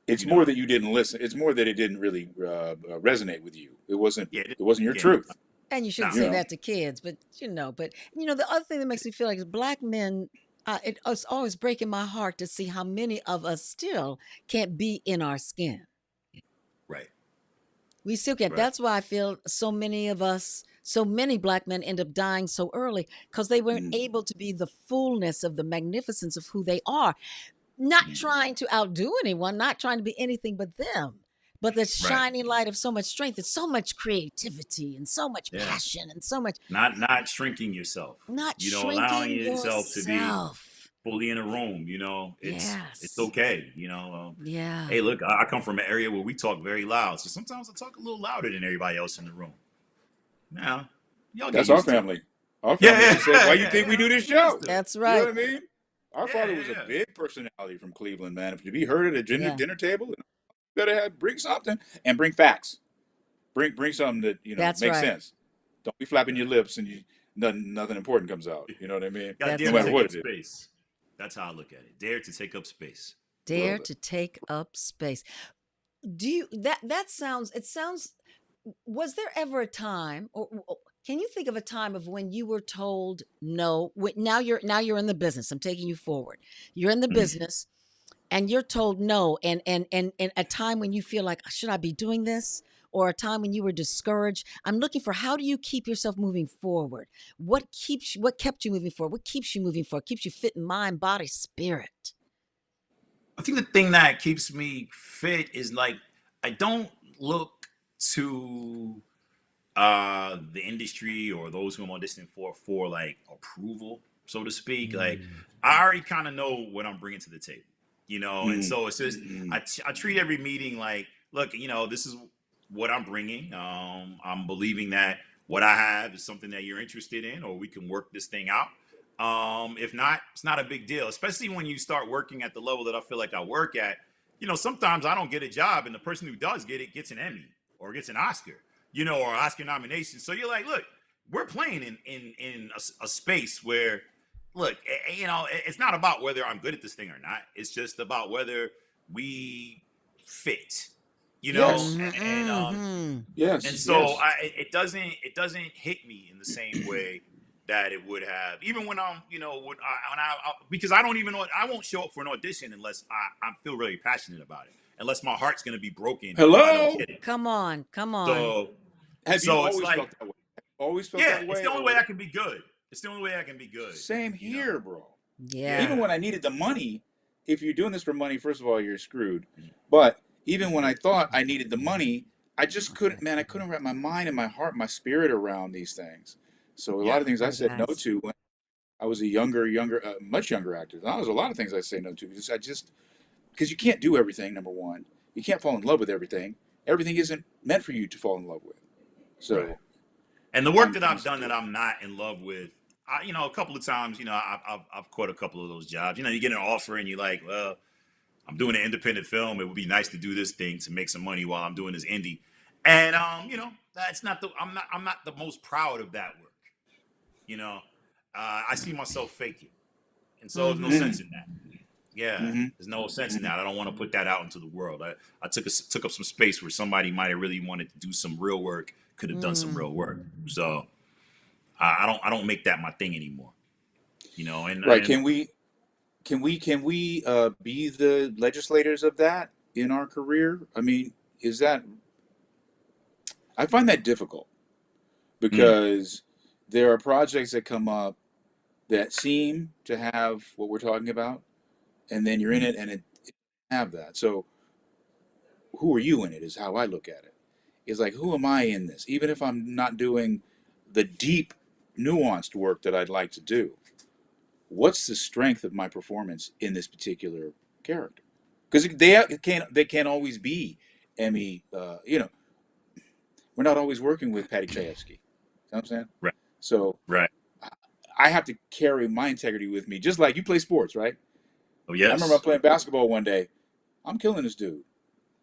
It's
You
more
know.
that you didn't listen. It's more that it didn't really resonate with you. It wasn't.
Yeah.
It wasn't your
Yeah.
truth.
and you shouldn't
No.
You
say
know.
that to kids, but the other thing that makes me feel like is black men. It's always breaking my heart to see how many of us still can't be in our skin.
Right.
We still can't.
Right.
That's why I feel so many black men end up dying so early because they weren't
Mm.
able to be the fullness of the magnificence of who they are. Not trying to outdo anyone, not trying to be anything but them, but the
Right.
shining light of so much strength and so much creativity and so much
Yeah.
passion and so much
Not shrinking yourself.
not
Allowing
shrinking
yourself to be
yourself.
fully in a room. It's
Yes.
okay.
Yeah.
Hey, look, I come from an area where we talk very loud, so sometimes I talk a little louder than everybody else in the room. Now, y'all get
That's our
used to it.
family. Our
Yeah,
family
yeah,
just said, "Why you
yeah,
think we do this
I'll get used
show?"
to it.
That's
You know
right.
what I mean? Our
Yeah,
father
yeah,
was a
yeah.
big personality from Cleveland, man. If to be heard at a
Yeah.
dinner table, you better bring something and bring facts. Bring something that
That's
makes
right.
sense. Don't be flapping your lips and nothing important comes out. You know what I mean?
Gotta
That's
dare
No
to
matter
right.
take
what
up
it is.
space. That's how I look at it. Dare to take up space.
Dare
Love it.
to take up space. It sounds was there ever a time or can you think of a time of when you were told no? Now you're in the business. I'm taking you forward. You're in the
Mhm.
business and you're told no and a time when you feel like should I be doing this or a time when you were discouraged. I'm looking for how do you keep yourself moving forward? What kept you moving forward? What keeps you moving forward? Keeps you fit in mind, body, spirit.
I think the thing that keeps me fit is like I don't look to the industry or those who I'm auditioning for like approval, so to speak. Like I already kind of know what I'm bringing to the table, and
Mm.
so it's just
Mm.
I treat every meeting like, look, this is what I'm bringing. I'm believing that what I have is something that you're interested in, or we can work this thing out. If not, it's not a big deal, especially when you start working at the level that I feel like I work at. Sometimes I don't get a job, and the person who does get it gets an Emmy or gets an Oscar, or Oscar nomination. So you're like, look, we're playing in a space where, look, it's not about whether I'm good at this thing or not. It's just about whether we fit,
Yes.
Mhm.
Yes.
and so
Yes.
it doesn't hit me in the same way that it would have, even when I'm, because I don't even know, I won't show up for an audition unless I feel really passionate about it, unless my heart's going to be broken if I don't
Hello.
get it.
Come on.
So,
Have you
it's
always
like,
felt that way? Always felt
yeah,
that
it's
way,
the only way
or
I can be good. It's the only way I can be good.
same here, bro?
Yeah.
Even when I needed the money, if you're doing this for money, first of all, you're screwed. But even when I thought I needed the money, I just couldn't, man. I couldn't wrap my mind and my heart, my spirit around these things. So a lot of things I
Oh,
said no
guys.
to when I was a much younger actor. Now, there's a lot of things I say no to because you can't do everything. Number one, you can't fall in love with everything. Everything isn't meant for you to fall in love with.
Right.
So
And the work
I'm
that
I'm
I've done
still
that I'm not in love with, a couple of times, I've caught a couple of those jobs. You get an offer and you're like, well, I'm doing an independent film. It would be nice to do this thing to make some money while I'm doing this indie. And that's not the I'm not the most proud of that work. You know, I see myself faking, and so there's no
Mm-hmm.
sense
mm,
in that. Yeah,
mm-hmm,
there's no sense in
mm-hmm.
that. I don't want to put that out into the world. I took up some space where somebody might have really wanted to do some real work, could have done some
Mm.
real work. So I don't make that my thing anymore. And
Right.
and
Can we be the legislators of that in our career? I mean, is that I find that difficult
mm,
because there are projects that come up that seem to have what we're talking about, and then you're in
mm,
it and it have that. So who are you in it is how I look at it. It's like, who am I in this? Even if I'm not doing the deep, nuanced work that I'd like to do, what's the strength of my performance in this particular character? Because they can't always be Emmy. We're not always working with Patty Chayefsky. You know what I'm saying?
right,
So
right.
I have to carry my integrity with me, just like you play sports, right?
Oh
I remember
yes,
playing basketball one day. I'm killing this dude.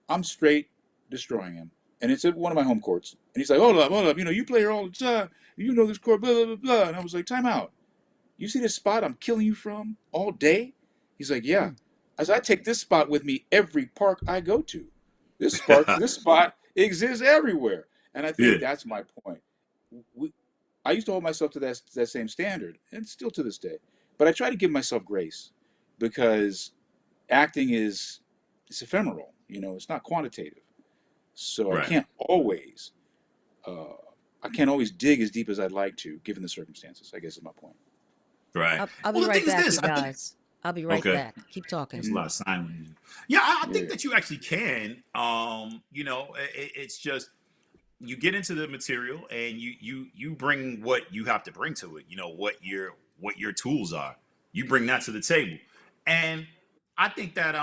I'm straight destroying him. And it's at one of my home courts. And he's like, hold up. You play here all the time. You know this court, blah, blah, blah, blah. And I was like, time out. You see this spot I'm killing you from all day? He's like, yeah.
Mm.
As I take this spot with me every park I go to. This spot exists everywhere. And I think
yeah,
that's my point. We, I used to hold myself to that same standard, and still to this day. But I try to give myself grace because acting is it's ephemeral. It's not quantitative. So
right,
uh, I can't always dig as deep as I'd like to, given the circumstances. I guess is my point.
right.
I'll be
Well, the
right
thing is
back,
this.
you
I think
guys. I'll be right
okay.
back. Keep talking.
There's a
Hmm.
lot of sign language. Yeah, I think
Yeah.
that you actually can. It's just you get into the material and you bring what you have to bring to it. What your tools are. You bring that to the table, and I think that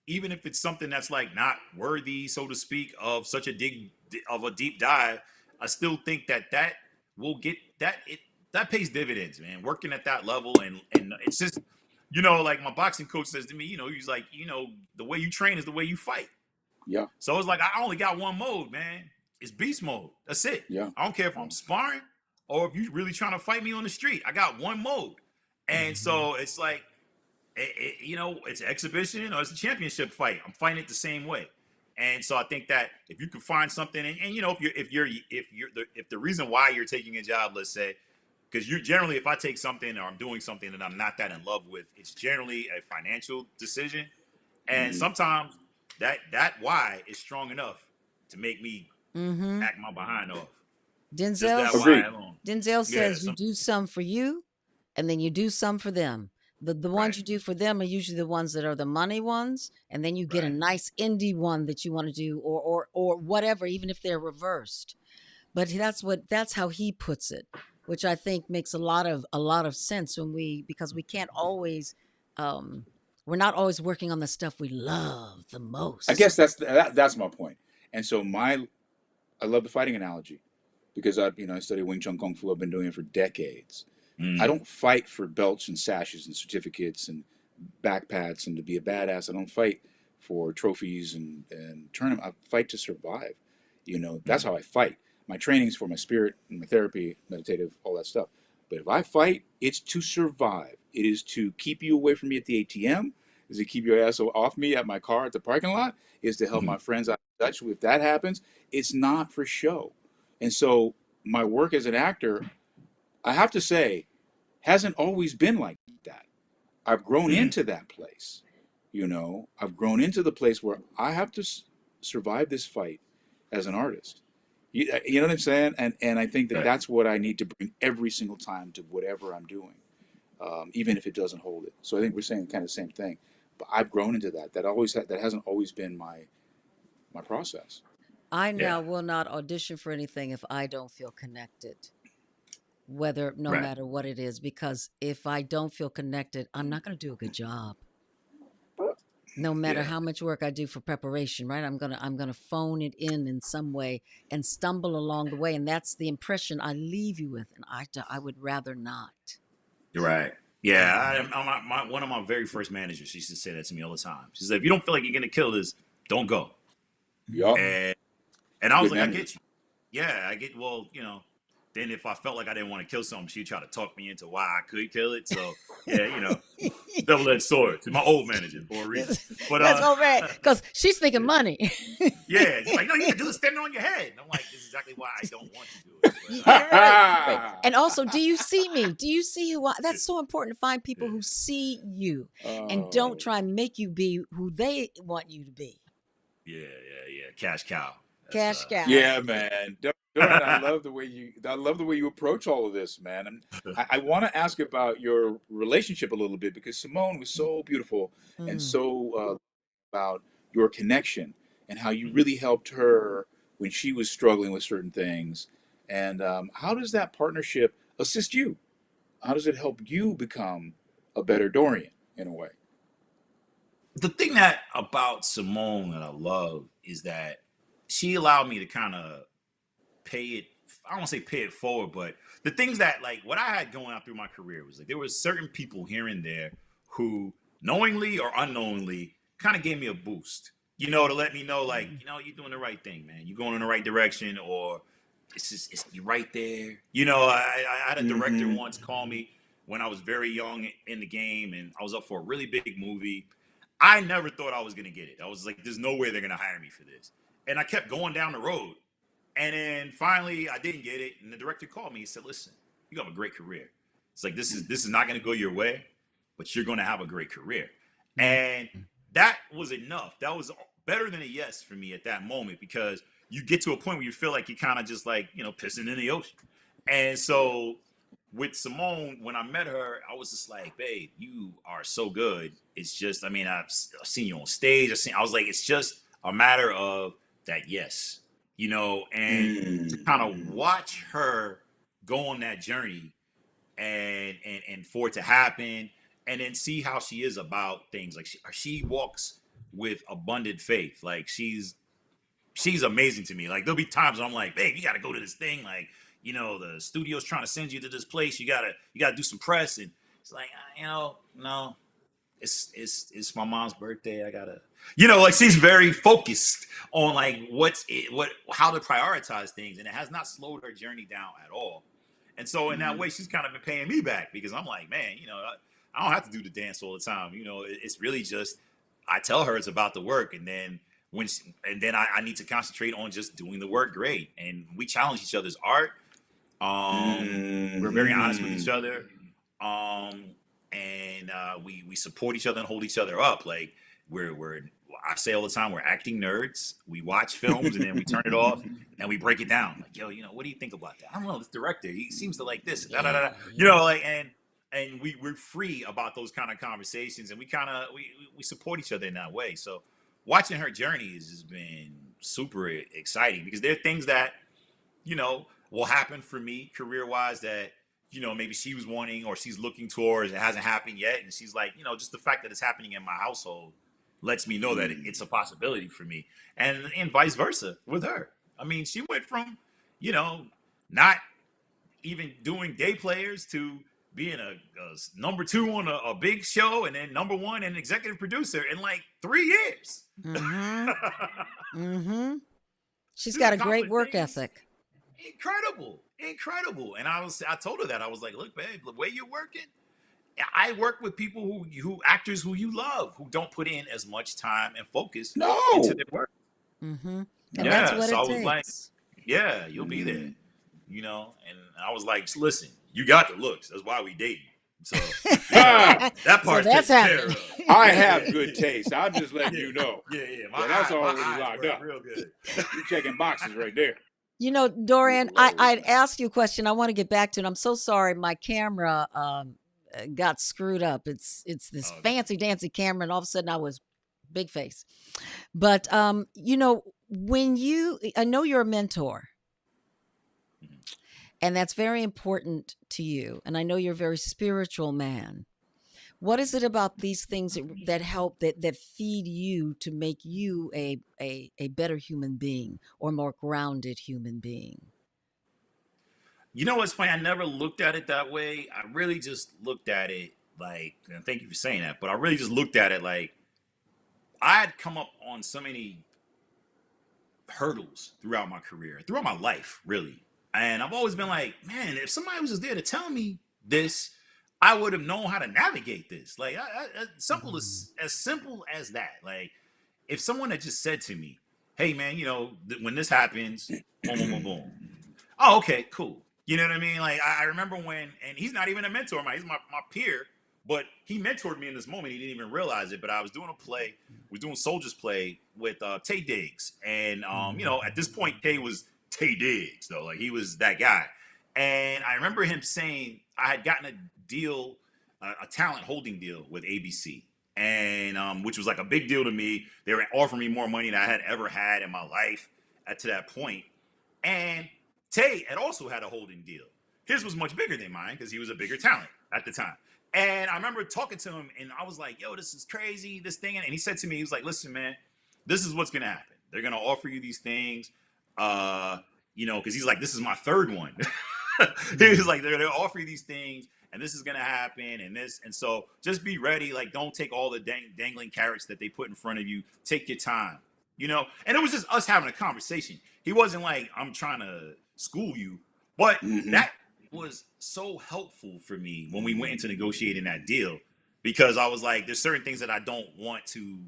even if it's something that's like not worthy, so to speak, of such a deep dive, I still think that will get that pays dividends, man. Working at that level and it's just like my boxing coach says to me, he's like, the way you train is the way you fight.
Yeah.
So it's like I only got one mode, man. It's beast mode. That's it.
Yeah.
I don't care if
Yeah.
I'm sparring or if you really trying to fight me on the street. I got one mode, and
Hmm.
so it's like, it's an exhibition or it's a championship fight. I'm fighting it the same way, and so I think that if you can find something, and if the reason why you're taking a job, let's say, because you generally, if I take something or I'm doing something that I'm not that in love with, it's generally a financial decision, and
Hmm.
sometimes that why is strong enough to make me
Mm-hmm.
act my behind off. Just
Denzel
that why
Agreed.
alone.
Denzel
Yeah.
says you do some for you, and then you do some for them. The ones
Right.
you do for them are usually the ones that are the money ones, and then you get a
Right.
nice indie one that you want to do, or whatever, even if they're reversed. But that's how he puts it, which I think makes a lot of sense because we can't always um we're not always working on the stuff we love the
I guess
most.
that's my point. And so I love the fighting analogy because I study Wing Chun Kung Fu. I've been doing it for decades. I
Mm.
don't fight for belts and sashes and certificates and backpats and to be a badass. I don't fight for trophies and tournament. I fight to survive. That's
Mm.
how I fight. My training's for my spirit and my therapy, meditative, all that stuff. But if I fight, it's to survive. It is to keep you away from me at the ATM. Is to keep your ass off me at my car at the parking lot. Is to help
Mm.
my friends out of touch. If that happens, it's not for show. And so my work as an actor, I have to say, hasn't always been like that. I've grown
Mm.
into that place. I've grown into the place where I have to survive this fight as an artist. You know what I'm saying? And I think that
Right.
that's what I need to bring every single time to whatever I'm doing, even if it doesn't hold it. So I think we're saying kind of the same thing. But I've grown into that. That hasn't always been my process.
I
Yeah.
now will not audition for anything if I don't feel connected, whether no
Right.
matter what it is, because if I don't feel connected, I'm not going to do a good job. No matter
Yeah,
how much work I do for preparation, right? I'm gonna phone it in some way and stumble along the way, and that's the impression I leave you with. And I would rather not.
you're right. Yeah,
Yeah.
one of my very first managers, she used to say that to me all the time. She said, "If you don't feel like you're gonna kill this, don't go."
Yup.
And I was
Good
like, I
memory.
get you. Yeah, I get. Well, then if I felt like I didn't want to kill something, she'd try to talk me into why I could kill it. So yeah, double-edged sword. She's my old manager for a reason. But
That's all right, because she's thinking
yeah,
money.
yeah, she's like, no, you can do this standing on your head. And I'm like, this is exactly why I don't want to do it. But
Right, right. And also, do you see me? Do you see who that's so important to find people
yeah,
who see you and don't
Oh,
try and make you be who they want you to be.
yeah. Cash cow. That's
Cash cow.
yeah, man. Dorian, I love the way you approach all of this, man. And I want to ask about your relationship a little bit because Simone was so beautiful and
Mm.
so about your connection and how you really helped her when she was struggling with certain things. And how does that partnership assist you? How does it help you become a better Dorian in a way?
the thing that about Simone that I love is that she allowed me to kind of pay it. I don't want to say pay it forward, but the things that like what I had going out through my career was like there was certain people here and there who knowingly or unknowingly kind of gave me a boost. To let me know like you're doing the right thing, man. You're going in the right direction, or it's you're right there. I had a director
Mm-hmm.
once call me when I was very young in the game, and I was up for a really big movie. I never thought I was gonna get it. I was like, "There's no way they're gonna hire me for this," and I kept going down the road. And then finally, I didn't get it, and the director called me. He said, "Listen, you have a great career. It's like this is not going to go your way, but you're going to have a great career."
Mm.
And that was enough. That was better than a yes for me at that moment because you get to a point where you feel like you're kind of just like pissing in the ocean. And so with Simone, when I met her, I was just like, "Babe, you are so good." It's just, I mean, I've seen you on stage. I was like, it's just a matter of that yes and to kind of
Mm-hmm.
watch her go on that journey and for it to happen and then see how she is about things like she walks with abundant faith. Like she's amazing to me. Like there'll be times when I'm like, babe, you got to go to this thing. Like the studio's trying to send you to this place. You gotta do some press, and it's like no, it's my mom's birthday. I gotta, like she's very focused on like how to prioritize things, and it has not slowed her journey down at all. And so in that way, she's kind of been paying me back because I'm like, man, I don't have to do the dance all the time. It's really just I tell her it's about the work, and then and then I need to concentrate on just doing the work great. And we challenge each other's art. We're very honest with each
Mm-hmm.
other. Um, and we support each other and hold each other up. Like we're I say all the time, we're acting nerds. We watch films and then we turn it off and we break it down. Like, yo, what do you think about that? I don't know. This director, he seems to like this. Da, da, da, da.
Yeah, yeah.
Like and we're free about those kind of conversations, and we kind of we support each other in that way. So watching her journey has just been super exciting because there are things that will happen for me career wise that maybe she was wanting or she's looking towards. It hasn't happened yet, and she's like, just the fact that it's happening in my household lets me know that it's a possibility for me, and vice versa with her. I mean, she went from you know not even doing day players to being a number two on a big show, and then number one and executive producer in like 3 years.
Mm-hmm. Mm-hmm. She's
She's
got a great
accomplished
work
things
ethic.
incredible. And I told her that I was like, look, babe, the way you're working, I work with people who actors who you love who don't put in as much time and focus into
No.
their work.
Mm-hmm. And that's
No.
Yeah,
what
so
it
I was like,
takes.
yeah, you'll be there,
Mm.
And I was like, listen, you got the looks. That's why we dating. So
Ah,
that
So
part's
that's
taken care
happening.
of.
I
Yeah,
have
yeah,
good taste. I'm just letting
yeah,
you know.
yeah.
Yeah, that's
My
already
eyes
locked
work
up.
real good.
You checking boxes right there.
Dorian,
Lord,
I'd
man.
ask you a question. I want to get back to it. I'm so sorry. My camera got screwed up. It's this
Oh,
fancy dancy camera, and all of a sudden I was big face. But when I know you're a mentor, and that's very important to you. And I know you're a very spiritual man. What is it about these things that help that feed you to make you a better human being or more grounded human being?
You know what's funny? I never looked at it that way. I really just looked at it like, and thank you for saying that, but I really just looked at it like I had come up on so many hurdles throughout my career, throughout my life, really. And I've always been like, man, if somebody was just there to tell me this, I would have known how to navigate this. Like,
Mm.
as simple as that. Like, if someone had just said to me, "Hey, man, when this happens, boom, boom, boom, boom." Oh, okay, cool. You know what I mean? Like I remember when, and he's not even a mentor of mine. He's my peer, but he mentored me in this moment. He didn't even realize it. But I was doing a play, we was doing Soldiers play with Tay Diggs, and at this point, Tay was Tay Diggs though. Like he was that guy. And I remember him saying I had gotten a deal, a talent holding deal with ABC, and which was like a big deal to me. They were offering me more money than I had ever had in my life to that point. And Tay had also had a holding deal. His was much bigger than mine because he was a bigger talent at the time. And I remember talking to him and I was like, yo, this is crazy, this thing. And he said to me, he was like, listen, man, this is what's going to happen. They're going to offer you these things, because he's like, this is my third one. He was
Mm.
like, they're going to offer you these things and this is going to happen and this. And so just be ready. Like, don't take all the dangling carrots that they put in front of you. Take your time. And it was just us having a conversation. He wasn't like, I'm trying to school you, but
Mm-hmm.
that was so helpful for me when we went into negotiating that deal because I was like, there's certain things that I don't want to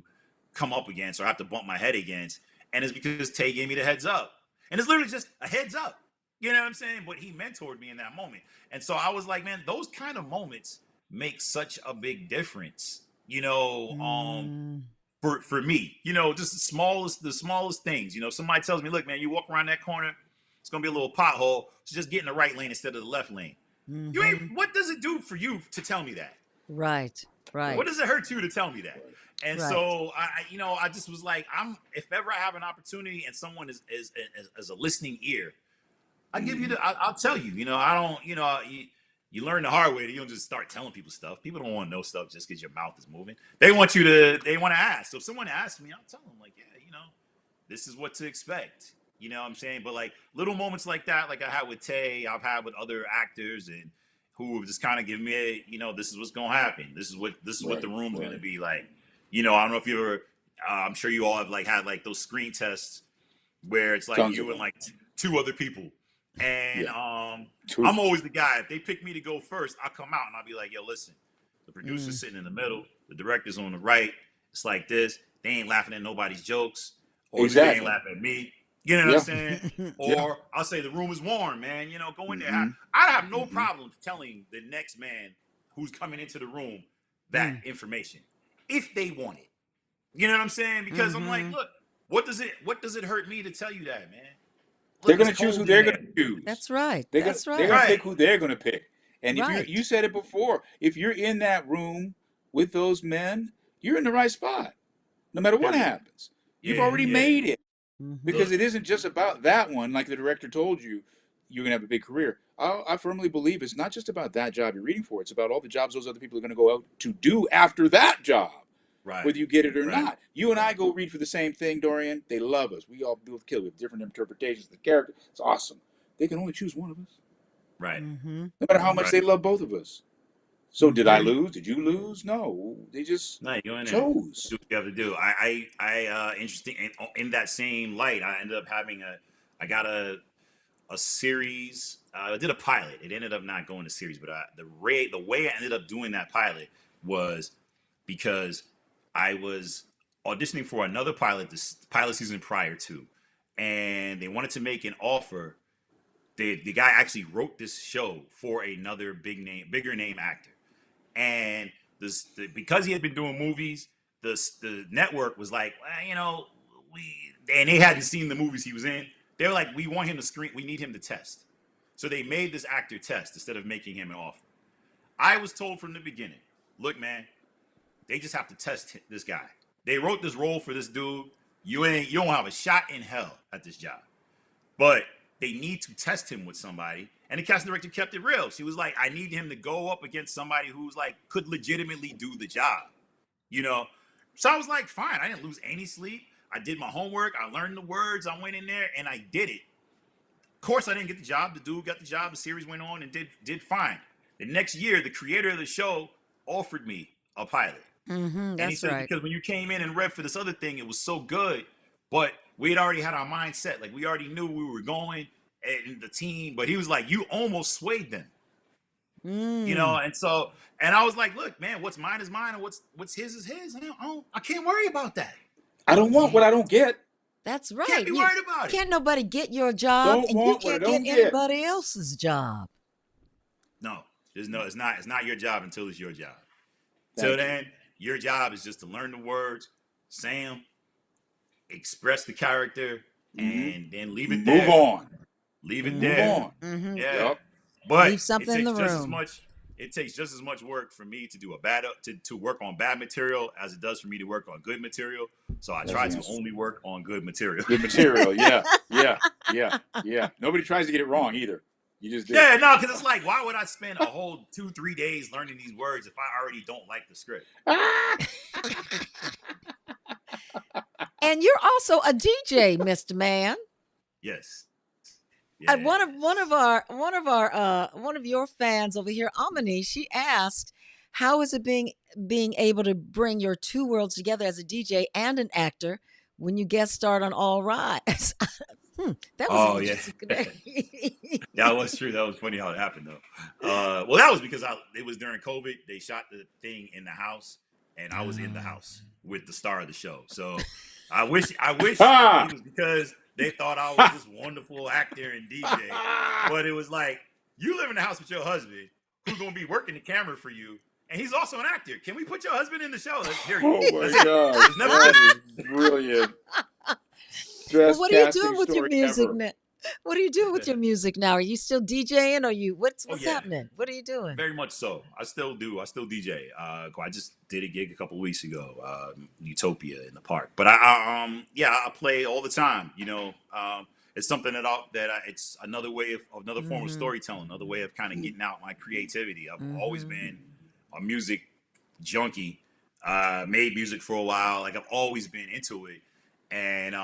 come up against or have to bump my head against. And it's because Tay gave me the heads up. And it's literally just a heads up. You know what I'm saying? But he mentored me in that moment. And so I was like, man, those kind of moments make such a big difference.
Mm.
For me, just the smallest things. Somebody tells me, look, man, you walk around that corner, it's gonna be a little pothole. So just get in the right lane instead of the left lane. You ain't.
Mhm.
What does it do for you to tell me that?
Right.
Right.
What
Right.
does it hurt you to tell me that?
Right.
And
Right.
so I just was like, if ever I have an opportunity and someone is a listening ear, I give you
Mm-hmm.
I'll tell you. I don't. You learn the hard way. You don't just start telling people stuff. People don't want to know stuff just because your mouth is moving. They want to ask. So if someone asks me, I'll tell them like, yeah, this is what to expect. You know what I'm saying? But like little moments like that, like I had with Tay, I've had with other actors and who have just kind of given me, this is what's gonna happen. This is what the
Right.
room's gonna
Right.
be like. I don't know if you ever. I'm sure you all have like had like those screen tests where it's like
Tons of
you and
them.
like two other people. And
Yeah.
I'm
True.
always the guy. If they pick me to go first, I'll come out and I'll be like, yo, listen, the producer's
Mm.
sitting in the middle, the director's on the right. It's like this. They ain't laughing at nobody's jokes, or at least they ain't
Exactly.
laughing at me. You know what I'm
Yeah.
saying?
Yeah.
Or I'll say the room is warm, man. Go in there.
Mm-hmm.
I have no
Mm-hmm.
problem telling the next man who's coming into the room that
Mm.
information if they want it. You know what I'm saying? Because I'm like,
Mhm.
look, what does it hurt me to tell you that, man?
They're
Look,
going
it's
to choose who
cold in
they're going to
there.
choose.
That's right.
They're going to
That's
they're going
right.
to pick
Right.
who they're going to pick. And if you
Right.
said it before, if you're in that room with those men, you're in the right spot. No matter what
Period.
happens, you've
Yeah,
already
yeah.
made it because
Mhm.
Look,
it isn't just about that one. Like the director told you, you're going to have a big career. I firmly believe it's not just about that job you're reading for. It's about all the jobs those other people are going to go out to do after that job,
right,
whether you get it or
right,
not. You and I go read for the same thing, Dorian. They love us. We all both kill. We have different interpretations of the character. It's awesome. They can only choose one of us,
right,
Mhm.
no matter how much
right.
they love both of us. So did I
Mhm.
Period.
lose? Did you lose? No, they just
No, you go in there. Do
chose.
what you have to do. Interesting. In that same light, I ended up I got a series. I did a pilot. It ended up not going to series, but the way I ended up doing that pilot was because I was auditioning for another pilot this pilot season prior to, and they wanted to make an offer. The guy actually wrote this show for another bigger name actor, and because he had been doing movies, the network was like, well, and they hadn't seen the movies he was in. They were like, we want him to screen. We need him to test. So they made this actor test instead of making him an offer. I was told from the beginning, look, man, they just have to test this guy. They wrote this role for this dude. You don't have a shot in hell at this job, but they need to test him with somebody. And the casting director kept it real. She was like, I need him to go up against somebody who's like could legitimately do the job, you know. So I was like, fine. I didn't lose any sleep. I did my homework. I learned the words. I went in there and I did it. Of course, I didn't get the job. The dude got the job. The series went on and did fine. The next year, the creator of the show offered me a pilot. And he
That's
said,
right.
because when you came in and read for this other thing, it was so good, but we had already had our mindset. Like, we already knew we were going and the team, but he was like, you almost swayed them, you know?
Mm,
And so, and I was like, look, man, what's mine is mine and what's his is his. And I can't worry about that.
I don't want what I don't get.
that's
Can't
right.
be
You
worried about it.
can't nobody get your job,
Don't
and you
want what I
can't get
don't get.
anybody else's job.
No, it's not your job until it's your job. Till
Thank you.
then, your job is just to learn the words, say them, express the character,
Mm-hmm.
and then leave it
Move
there.
on.
Leave it
Move
there.
on.
Yeah.
Yep.
But
Leave something in the room.
it takes just as much work for me to do to work on bad material as it does for me to work on good material. So I
That's
try
the
to
answer.
only work on good material.
Good material. Yeah. Nobody tries to get it wrong either. You just do.
Yeah, no, because it's like, why would I spend a whole 2-3 days learning these words if I already don't like the script?
And you're also a DJ, Mr. Man.
Yes.
And
Yeah.
one of your fans over here, Amani, she asked, "How is it being able to bring your two worlds together as a DJ and an actor when you guest starred on All Rise?" That was
Oh yeah.
interesting.
That was true. That was funny how it happened though. Well, that was because it was during COVID. They shot the thing in the house, and I was in the house with the star of the show. So I wish it was because they thought I was this wonderful actor and DJ. But it was like, you live in the house with your husband, who's gonna be working the camera for you, and he's also an actor. Can we put your husband in the show? That's period.
Oh my
That's it.
God.
There's never
That is brilliant.
Well,
Best
what are you
casting
doing with your
story
music
ever.
now? What are you doing with your music now? Are you still DJing? Or what's
Oh yeah.
happening? What are you doing?
Very much so. I still do. I still DJ. I just did a gig a couple weeks ago, Utopia in the park. But I play all the time. You know, it's something it's another way of another form of storytelling, another way of kind of getting out my creativity. I've always been a music junkie. Made music for a while. Like, I've always been into it. And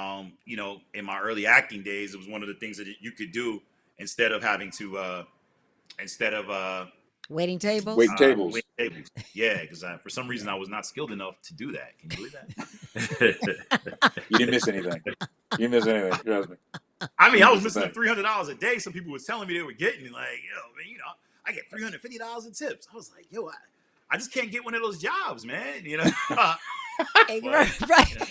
you know, in my early acting days, it was one of the things that you could do instead of having to
Waiting tables?
Waiting tables.
wait tables. Yeah, because for some reason I was not skilled enough to do that. Can you believe that?
You didn't miss anything. You didn't miss anything. Trust me.
I mean, I was
That's
missing
the
$300 a day. Some people was telling me they were getting like, yo, man, you know, I get $350 in tips. I was like, yo, I just can't get one of those jobs, man. You know,
Right.
but, you know,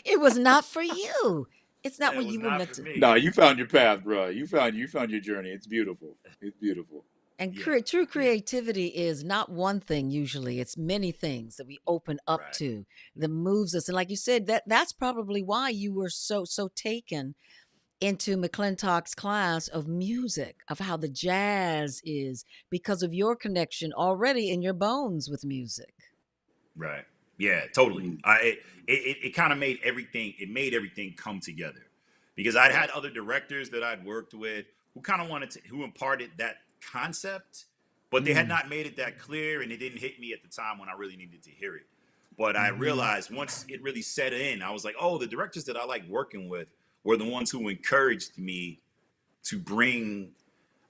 It was not for you. It's not
it
what
was
you were
not
meant
for
to.
me.
No, you found your path, bro. You found your journey. It's beautiful. It's beautiful.
And
Yeah,
true
yeah,
creativity is not one thing usually. It's many things that we open up
right.
to that moves us. And like you said, that's probably why you were so taken into McClintock's class of music, of how the jazz is, because of your connection already in your bones with music.
Right. Yeah, totally.
Mm.
It kind of made everything come together, because I'd had other directors that I'd worked with who kind of who imparted that concept, but they had
Mm.
not made it that clear, and it didn't hit me at the time when I really needed to hear it. But I
Mhm.
realized once it really set in, I was like, oh, the directors that I like working with were the ones who encouraged me to bring,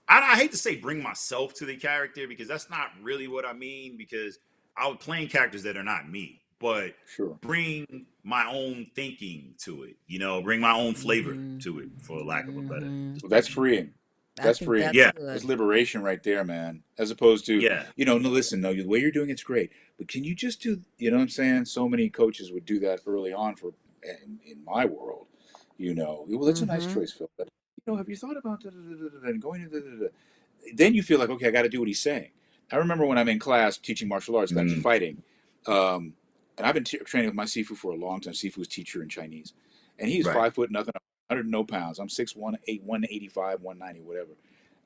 I hate to say bring myself to the character, because that's not really what I mean, because I was playing characters that are not me, but
Sure.
bring my own thinking to it, you know, bring my own flavor
Mhm.
to it, for lack of a better
Mhm.
Well, that's freeing.
I
That's
think
freeing.
that's
Yeah.
That's
good.
liberation right there, man. As opposed to,
Yeah.
no, listen, no, the way you're doing it's great, but can you just do, you know what I'm saying? So many coaches would do that early on in my world, well, that's a nice
Mhm.
choice, Phil, but, have you thought about and going to then you feel like, okay, I got to do what he's saying. I remember when I'm in class teaching martial arts, actually fighting, and I've been training with my Sifu for a long time, Sifu's teacher in Chinese, and he's
Right.
5 foot nothing, 100 no pounds. I'm 6'1", 185, 190, whatever.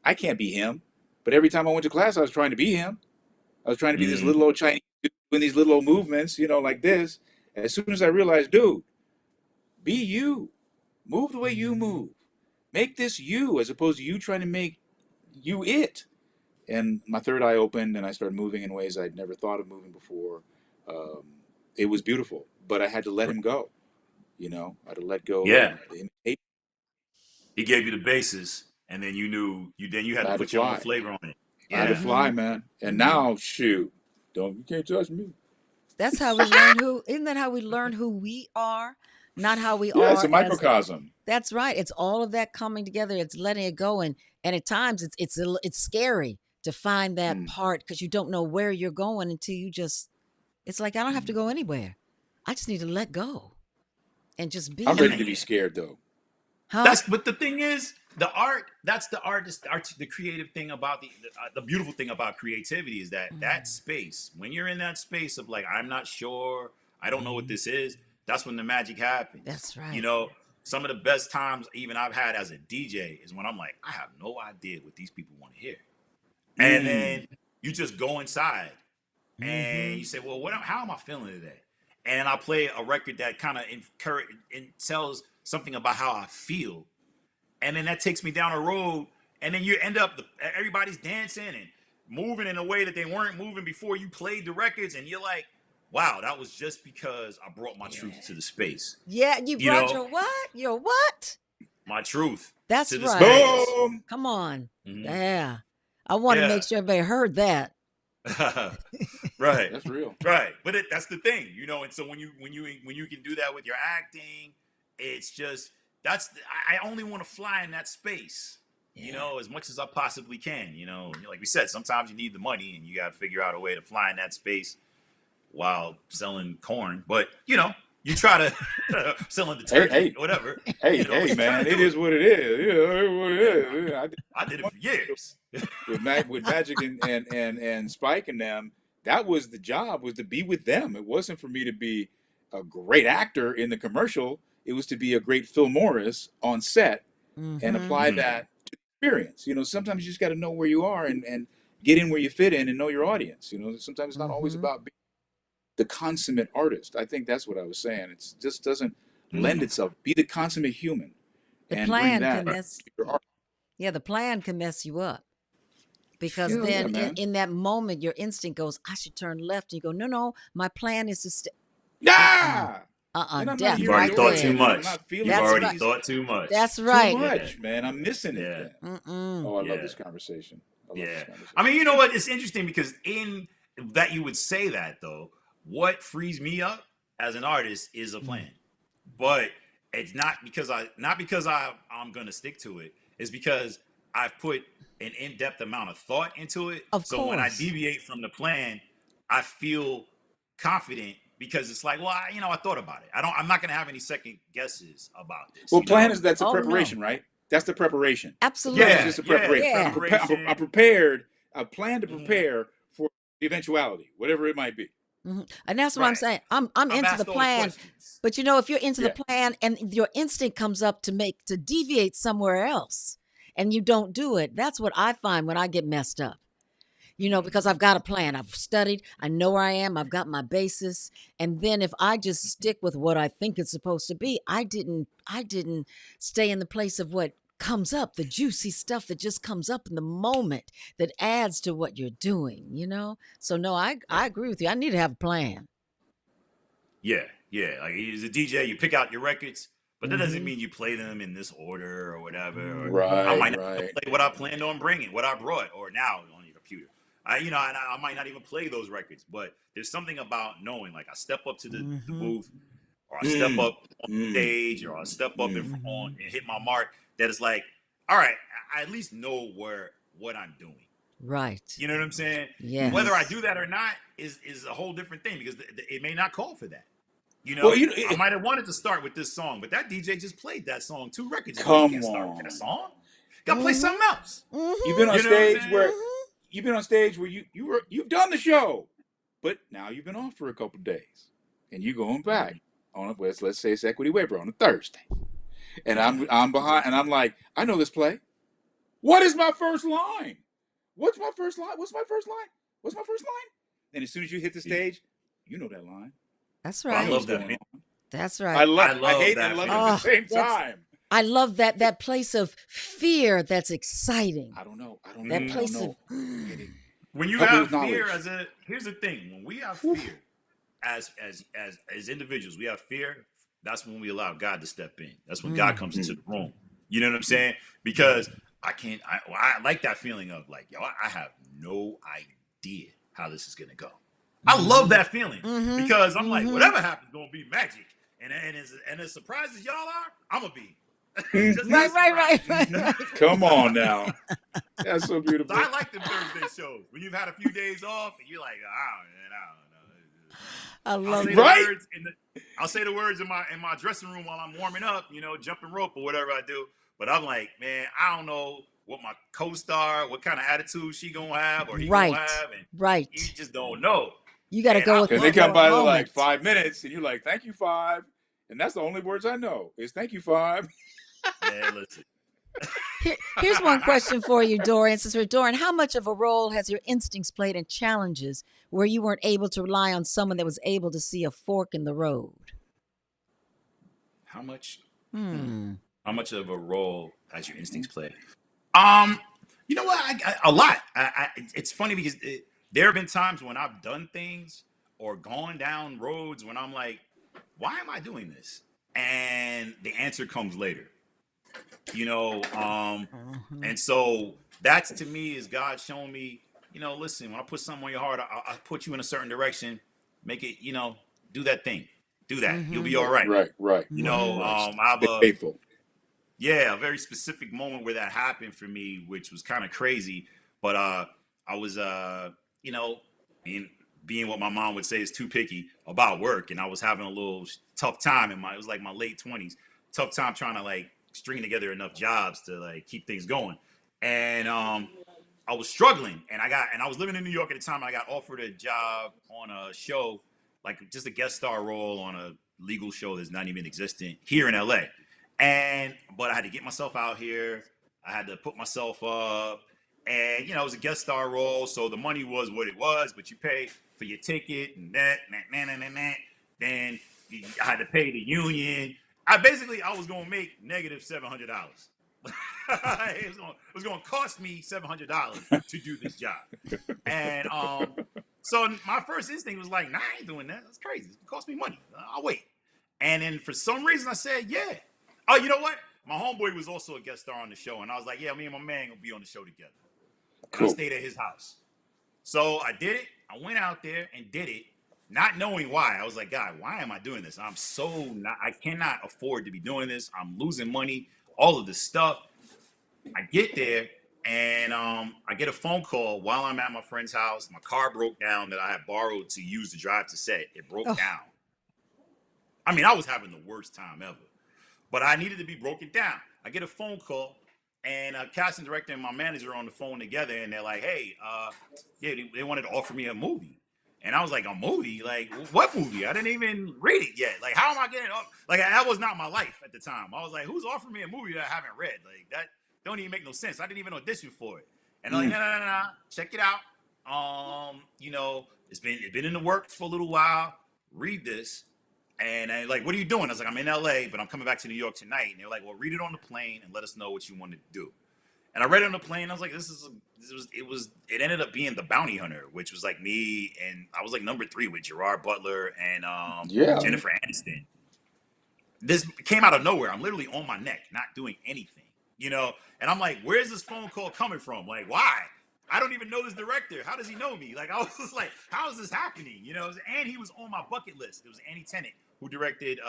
I can't be him. But every time I went to class, I was trying to be him. I was trying to be this little old Chinese doing these little old movements, like this. And as soon as I realized, dude, be you. Move the way you move. Make this you, as opposed to you trying to make you it. And my third eye opened, and I started moving in ways I'd never thought of moving before. Um, it was beautiful, but I had to let him go. I had to let go of
Yeah,
the imitation.
he gave you the basis, and then you had
I
to
had to
put your own
fly.
flavor on it.
I had to
Yeah,
fly,
Mm-hmm.
man. And
Mm-hmm.
now, shoot, you can't touch me.
That's how we learn who. Isn't that how we learn who we are, not how we
Yeah, it's
are
a
as.
microcosm.
That's right. It's all of that coming together. It's letting it go, and at times it's scary to find that
Mm,
part because you don't know where you're going until you just. It's like I don't have to
mm.
go anywhere. I just need to let go and just
I'm
and
ready
be.
to be scared, though.
Huh?
but the thing is, the art. That's the artist, the creative thing about the beautiful thing about creativity is that
Mm,
space. When you're in that space of like, I'm not sure, I don't know what
mm.
this is. That's when the magic happens.
That's
You
right.
know, some of the best times even I've had as a DJ is when I'm like, I have no idea what these people want to hear, and
Mm.
then you just go inside and
Mm-hmm.
you say, well, how am I feeling today? And I play a record that kind of tells something about how I feel, and then that takes me down a road, and then you end up everybody's dancing and moving in a way that they weren't moving before you played the records, and you're like, wow, that was just because I brought my
Yeah.
truth to the space.
Yeah. You
You
brought
know,
your what? Your what?
my truth
That's
to the
right.
space.
Boom.
Come on.
Hmm.
Yeah. I want to
Yeah.
make sure everybody heard that.
Right.
That's real.
Right, but that's the thing, and so when you can do that with your acting, it's just I only want to fly in that space,
Yeah.
as much as I possibly can. Like we said, sometimes you need the money and you got to figure out a way to fly in that space while selling corn, but you try to selling the
Hey,
turkey,
hey,
whatever,
hey,
you try
man,
to
it
do it.
is what it is. What it
Yeah,
is. I did
I did it for years.
with Magic and Spike and them. That was the job, was to be with them. It wasn't for me to be a great actor in the commercial. It was to be a great Phil Morris on set and
Mm-hmm.
apply
Mm,
that to the experience. Sometimes you just got to know where you are and get in where you fit in and know your audience. Sometimes it's not always
Mm-hmm.
about being the consummate artist. I think that's what I was saying. It just doesn't lend
mm,
itself. Be the consummate human
The
and bring
plan can
that
right.
mess.
to your art.
Yeah, the plan can mess you up because
Hell yeah,
then
man.
in that moment your instinct goes, I should turn left. And you go, no, no, my plan is to stay. Uh-uh.
Yeah. And I'm not
Death
You've
hearing
already
right
no of
thought
it,
too
there.
and I'm
much.
not feeling
You've
That's
any of
already
right.
these
thought too much.
That's
too
right.
Yeah,
much, man. I'm missing it
yeah,
then.
Mm-mm.
Oh, I love
yeah.
this conversation. I love this
Yeah. I
conversation.
mean, you know what? It's interesting because in that you would say that though, what frees me up as an artist is a
Mm.
plan. But it's not because I'm gonna stick to it. It's because I've put an in-depth amount of thought into it.
Of
So when I
course.
deviate from the plan, I feel confident because it's like, well, I thought about it. I'm not gonna have any second guesses about
Well,
this.
that's a
Oh no.
preparation, right? That's the preparation. The plan is
Absolutely.
Yeah,
just a
yeah,
preparation.
Yeah.
I'm
preparation.
prepared. I plan to
Mhm.
prepare for the eventuality, whatever it might be.
And that's what I'm
Right.
saying. I'm
I've
into the
asked all the
plan,
questions.
but if you're into the
Yeah.
plan and your instinct comes up to deviate somewhere else and you don't do it, that's what I find when I get messed up. Because I've got a plan. I've studied, I know where I am, I've got my basis. And then if I just stick with what I think it's supposed to be, I didn't stay in the place of what comes up, the juicy stuff that just comes up in the moment that adds to what you're doing. So no, I agree with you. I need to have a plan.
Yeah, yeah. Like as a DJ, you pick out your records, but that doesn't
Mm-hmm.
mean you play them in this order or whatever. Or
Mm-hmm.
I
Right,
might not even
right.
play what I planned on bringing, what I brought, or now on your computer. I might not even play those records, but there's something about knowing, like I step up to the
Mm-hmm.
booth, or I step
Mm,
up on
mm,
stage, or I step up
mm.
on
Mm-hmm.
and hit my mark. That is like, all right, I at least know what I'm doing.
Right.
You know what I'm saying?
Hmm.
Whether I
Yes.
do that or not is a whole different thing because it may not call for that.
Well,
I might have wanted to start with this song, but that DJ just played that song 2 records ago. You
come
can't start with that
on.
song. You gotta play something
Mm-hmm.
else.
You've been
Mm-hmm.
on
You know what I'm
stage
saying?
where
Mm-hmm.
you've done the show, but now you've been off for a couple of days, and you're going back
Mhm.
on it. Let's say it's Equity Waiver on a Thursday, and
Mhm.
I'm behind, and I'm like, I know this play. What is my first line? What's my first line? What's my first line? What's my first line? And as soon as you hit the
Yeah.
stage, you know that line.
That's
But
You
I
know
right.
what's
love that
going
feeling.
on.
That's right.
I
I
love
hate and
that
love it at
feeling.
the
Oh,
same
that's
time.
I love that place of fear that's exciting.
I don't know. I don't
That
know. I don't
place of
know. Eddie,
When you
help me
have
with
fear
knowledge.
here's the thing. When we have
Whew.
fear as individuals, we have fear. That's when we allow God to step in. That's when God
mm,
comes into
Mm,
the room. You know what I'm
mm,
saying? Because I like that feeling of like, yo, I have no idea how this is gonna go. I love
mhm,
that feeling
mhm,
because I'm like,
mhm.
whatever happens, gonna be magic. And as surprised as y'all are, I'm gonna be just
Right,
as
mhm.
right, right,
surprised.
right, right.
Come on now. That's so
So
beautiful.
I like them Thursday shows when you've had a few days off and you're like, I don't know.
I
I'll
love
say the
that.
Right?
words I'll say the words in my dressing room while I'm warming up, jumping rope or whatever I do. But I'm like, man, I don't know what my co-star, what kind of attitude she gonna have or he gonna
Right,
have, and you
right.
just don't know.
You got to
And
go
I
with
Because
the
they
love
come
flow
that
of the
by, they're
feeling.
like
moment.
5 minutes, and you're like, thank you, 5. And that's the only words I know is thank you, 5.
Man, listen.
Here's one question for you, Dorian. Since we're Dorian, how much of a role has your instincts played in challenges where you weren't able to rely on someone that was able to see a fork in the road?
How much
Hmm.
how much of a role has your instincts played? Um, you know what? A lot. It's funny because there have been times when I've done things or gone down roads when I'm like, why am I doing this? And the answer comes later. You know, um,
Mhm.
and so that's to me is God showing me, listen, when I put something on your heart, I put you in a certain direction, make it, do that thing, do that. You'll be
Mhm.
all right.
Right.
Mhm.
I have
Stay faithful.
a very specific moment where that happened for me, which was kind of crazy. But I was, you know, being being what my mom would say is too picky about work, and I was having a little tough time it was like my late 20s, tough time trying to like string together enough jobs to like keep things going, and I was struggling, and I was living in New York at the time. And I got offered a job on a show, like just a guest star role on a legal show that's not even existent here in LA. But I had to get myself out here. I had to put myself up, and it was a guest star role, so the money was what it was. But you pay for your ticket and that. Then I had to pay the union. I was gonna make negative $700. It was gonna cost me $700 to do this job. And so my first instinct was like, nah, I ain't doing that. That's crazy. It cost me money. I'll wait. And then for some reason I said, yeah. Oh, you know what? My homeboy was also a guest star on the show, and I was like, yeah, me and my man gonna be on the show together. And I
Cool.
stayed at his house. So I did it. I went out there and did it, not knowing why. I was like, God, why am I doing this? I cannot afford to be doing this. I'm losing money, all of this stuff. I get there and I get a phone call while I'm at my friend's house. My car broke down that I had borrowed to use to drive to set. It broke
Oh,
down. I mean, I was having the worst time ever, but I needed to be broken down. I get a phone call, and a casting director and my manager are on the phone together, and they're like, "Hey, yeah, they wanted to offer me a movie." And I was like, "A movie? Like what movie? I didn't even read it yet. Like, how am I getting up? Like, that was not my life at the time. I was like, who's offering me a movie that I haven't read? Like, that don't even make no sense. I didn't even audition for it." And they're like,
Mm.
"No, no, no, no, check it out. It's been in the works for a little while. Read this." And I like, "What are you doing?" I was like, "I'm in LA, but I'm coming back to New York tonight." And they're like, "Well, read it on the plane and let us know what you want to do." And I read it on the plane. I was like, it ended up being The Bounty Hunter, which was like me, and I was like number 3 with Gerard Butler and
Yeah.
mhm.
Jennifer Aniston. This came out of nowhere. I'm literally on my neck, not doing anything, you know. And I'm like, "Where's this phone call coming from? Like, why? I don't even know this director. How does he know me?" Like, I was just like, "How is this happening?" And he was on my bucket list. It was Andy Tennant who directed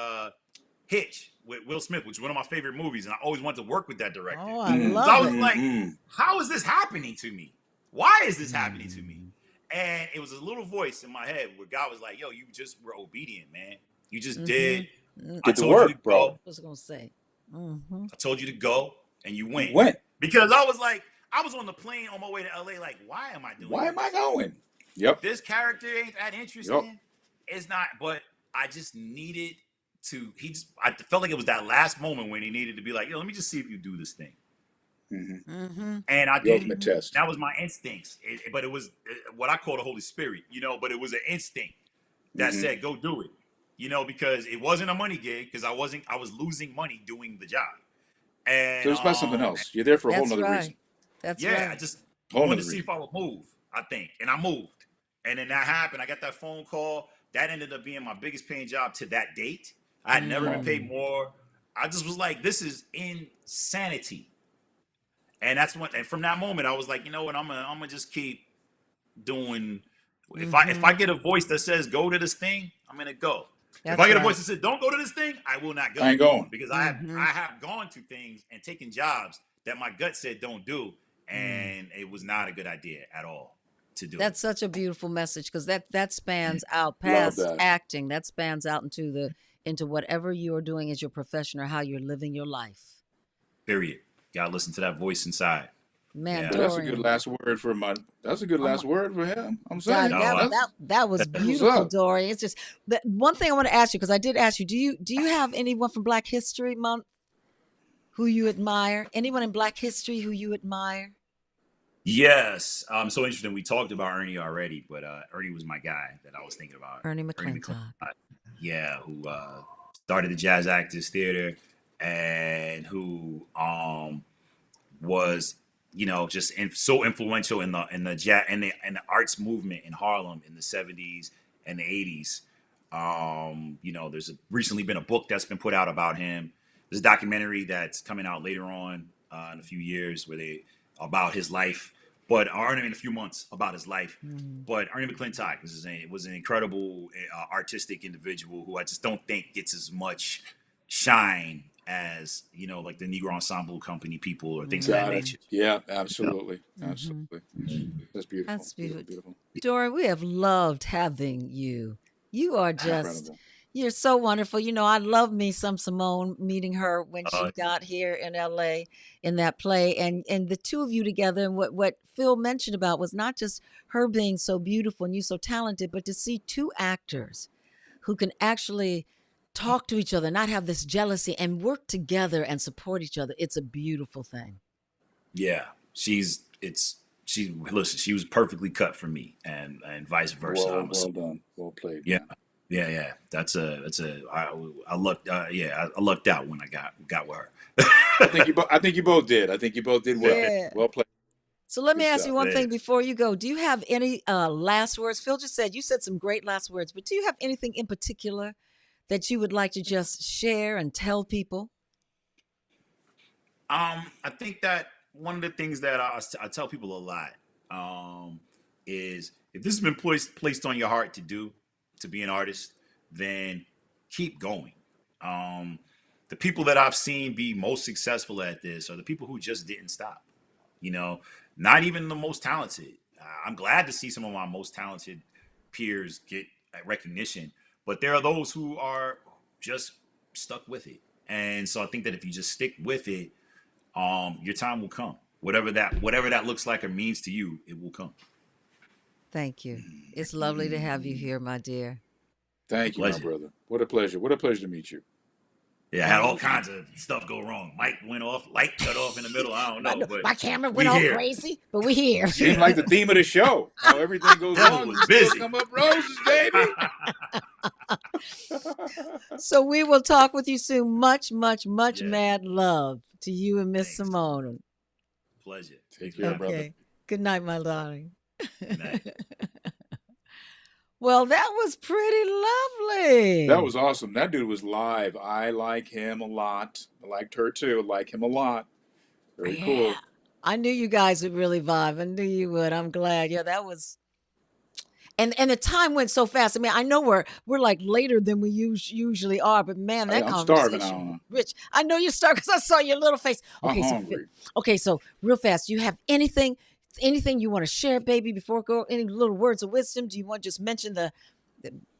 Hitch with Will Smith, which is one of my favorite movies, and I always wanted to work with that director.
Oh, I
Mm,
So I
love
was
it.
mm,
like,
mm.
how is this happening to me? Why is this happening to me?
Mm,
And it was a little voice in my head where God was like, "Yo, you just were obedient, man. You just did.
mhm. Mm,
I
Get to
told you to
work, bro.
go.
What's it gonna say? Mhm.
I told you to go, and you
You
went."
went.
Because I was like, I was on the plane on my way to LA, like, why am I doing
Why am I
this?
going? Yep.
This character ain't that
Yep.
interesting. It's not, but I just needed to. I felt like it was that last moment when he needed to be like, "Yo, let me just see if you do this thing."
Hmm.
Mhm.
And I
The
did it.
ultimate
Mhm.
test.
That was my instincts. But it was what I call the Holy Spirit, but it was an instinct that
Hmm.
said, go do it, because it wasn't a money gig because I was losing money doing the job. And
So it's about something else. You're there for a whole
That's
nother
right.
reason.
That's
yeah, I
right.
just
Whole
wanted
nother
to see
reason.
if I would move, I think. And I moved. And then that happened. I got that phone call. That ended up being my biggest paying job to that date. I had never been
Wow.
paid
Mm.
more. I just was like, this is insanity. And that's when, and from that moment, I was like, you know what, I'm gonna just keep doing. If I
Mm-hmm.
get a voice that says go to this thing, I'm gonna go. If I
That's
get a
right.
voice that says don't go to this thing, I will not
I
go
ain't going.
because
Mm-hmm.
I have gone to things and taken jobs that my gut said don't do,
Mm.
and it was not a good idea at all to do it.
That's such a beautiful message because that spans out
Love
past
that.
acting. That spans out into whatever you are doing as your profession or how you're living your life.
Period. Gotta listen to that voice inside.
Man,
Well,
Yeah.
that's a good
Dorian.
last word for my. That's a good
I'm
last word for him. I'm
that
saying
No,
that
I,
that that was
that's what's
beautiful,
up.
Dorian. It's just that one thing I want to ask you because I did ask you. Do you have anyone from Black History Month who you admire? Anyone in Black History who you admire?
yes. So interesting. We talked about Ernie already, but Ernie was my guy that I was thinking about.
Ernie
Ernie McClintock.
McClintock.
Yeah, who started the Jazz Actors Theater and who was just so influential in the jazz and the arts movement in Harlem in the 70s and the 80s. There's recently been a book that's been put out about him. There's a documentary that's coming out later on in a few years where they about his life, but or in a few months about his life.
Mm.
But Ernie McClintock was an incredible artistic individual who I just don't think gets as much shine as like the Negro Ensemble Company people or things of that
Got it.
Mm.
nature.
Yeah,
You know?
absolutely,
Hmm.
absolutely. That's beautiful,
That's
beautiful,
beautiful.
beautiful.
Dora, we have loved having you. You are just,
Incredible.
you're so wonderful. I love me some Simone, meeting her when she
Uh,
got here in LA in that play. And the two of you together, and what Phil mentioned about was not just her being so beautiful and you so talented, but to see two actors who can actually talk to each other, not have this jealousy and work together and support each other. It's a beautiful thing.
yeah, she listen. She was perfectly cut for me, and vice versa.
Well done. Well played,
Yeah,
man.
yeah. I lucked. I lucked out when I got with her.
I think you both did. I think you both did well.
Yeah.
Well played.
So let me
Good
ask you
stuff.
one thing
Thanks.
before you go. Do you have any last words? Phil just said you said some great last words, but do you have anything in particular that you would like to just share and tell people?
I think that one of the things that I tell people a lot is if this has been placed on your heart to do, to be an artist, then keep going. Um, the people that I've seen be most successful at this are the people who just didn't stop. You know, not even the most talented. I'm glad to see some of my most talented peers get recognition, but there are those who are just stuck with it. And so I think that if you just stick with it, your time will come. Whatever that looks like or means to you, it will come.
Thank you. It's lovely to have you here, my dear.
A
Thank you, my
pleasure.
brother. What a pleasure. What a pleasure to meet you.
Yeah, I had all
And
kinds of stuff go wrong. Mic went off, light cut off in the middle. I don't know, but
my camera went
we
all
here.
crazy, but we here.
Seemed
Yeah,
like the theme of the show. How everything goes
devil
wrong,
was
you still
busy.
come up roses, baby.
So we will talk with you soon. Much, much, much
Yeah,
mad love to you and Miss
thanks.
Simone.
Pleasure.
Take
Thanks for
care,
having me.
brother.
Okay. Good night, my darling.
Good night.
Well, that was pretty
That
lovely.
was awesome. That dude was live. I like him a lot. I liked her too. I like him a lot. Very
Yeah.
cool.
I knew you guys would really vibe. I knew you would. I'm glad. Yeah, that was and the time went so fast. I mean, I know we're like later than we usually are, but man, that
I'm starving. I
conversation
don't
was
know.
rich. I know you start because I saw your little face.
I'm
Okay, so
hungry.
so real fast, you have anything you want to share, baby, before we go? Any little words of wisdom? Do you want to just mention the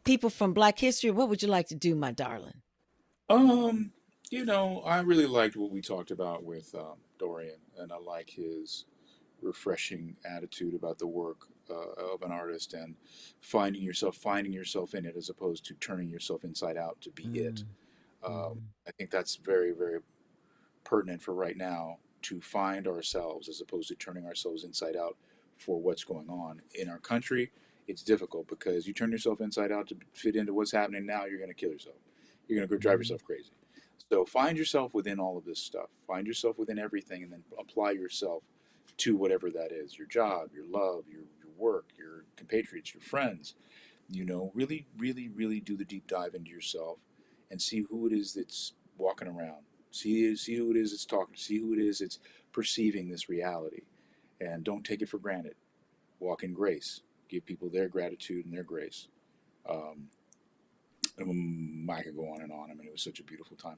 people from Black History? What would you like to do, my darling?
Um, I really liked what we talked about with Dorian, and I like his refreshing attitude about the work of an artist and finding yourself in it as opposed to turning yourself inside out to be it.
Mm, mhm,
I think that's very, very pertinent for right now to find ourselves as opposed to turning ourselves inside out for what's going on in our country. It's difficult because you turn yourself inside out to fit into what's happening now, you're going to kill yourself. You're going to go drive
mhm,
yourself crazy. So find yourself within all of this stuff. Find yourself within everything, and then apply yourself to whatever that is: your job, your love, your work, your compatriots, your friends. Really, really, really do the deep dive into yourself and see who it is that's walking around. See who it is that's talking. See who it is that's perceiving this reality, and don't take it for granted. Walk in grace. Give people their gratitude and their grace. Um, I could go on and on. I mean, it was such a beautiful time.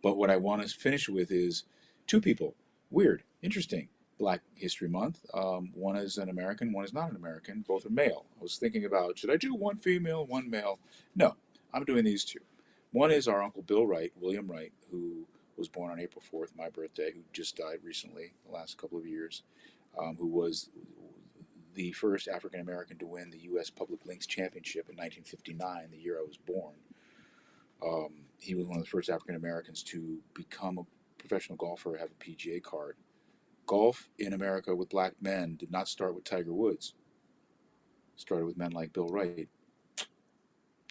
But what I want to finish with is two people. Weird, interesting. Black History Month. One is an American, one is not an American. Both are male. I was thinking about, should I do one female, one male? No, I'm doing these two. One is our Uncle Bill Wright, William Wright, who was born on April 4th, my birthday, who just died recently, the last couple of years, who was the first African American to win the U.S. Public Links Championship in 1959, the year I was born. He was one of the first African Americans to become a professional golfer, have a PGA card. Golf in America with black men did not start with Tiger Woods. It started with men like Bill Wright.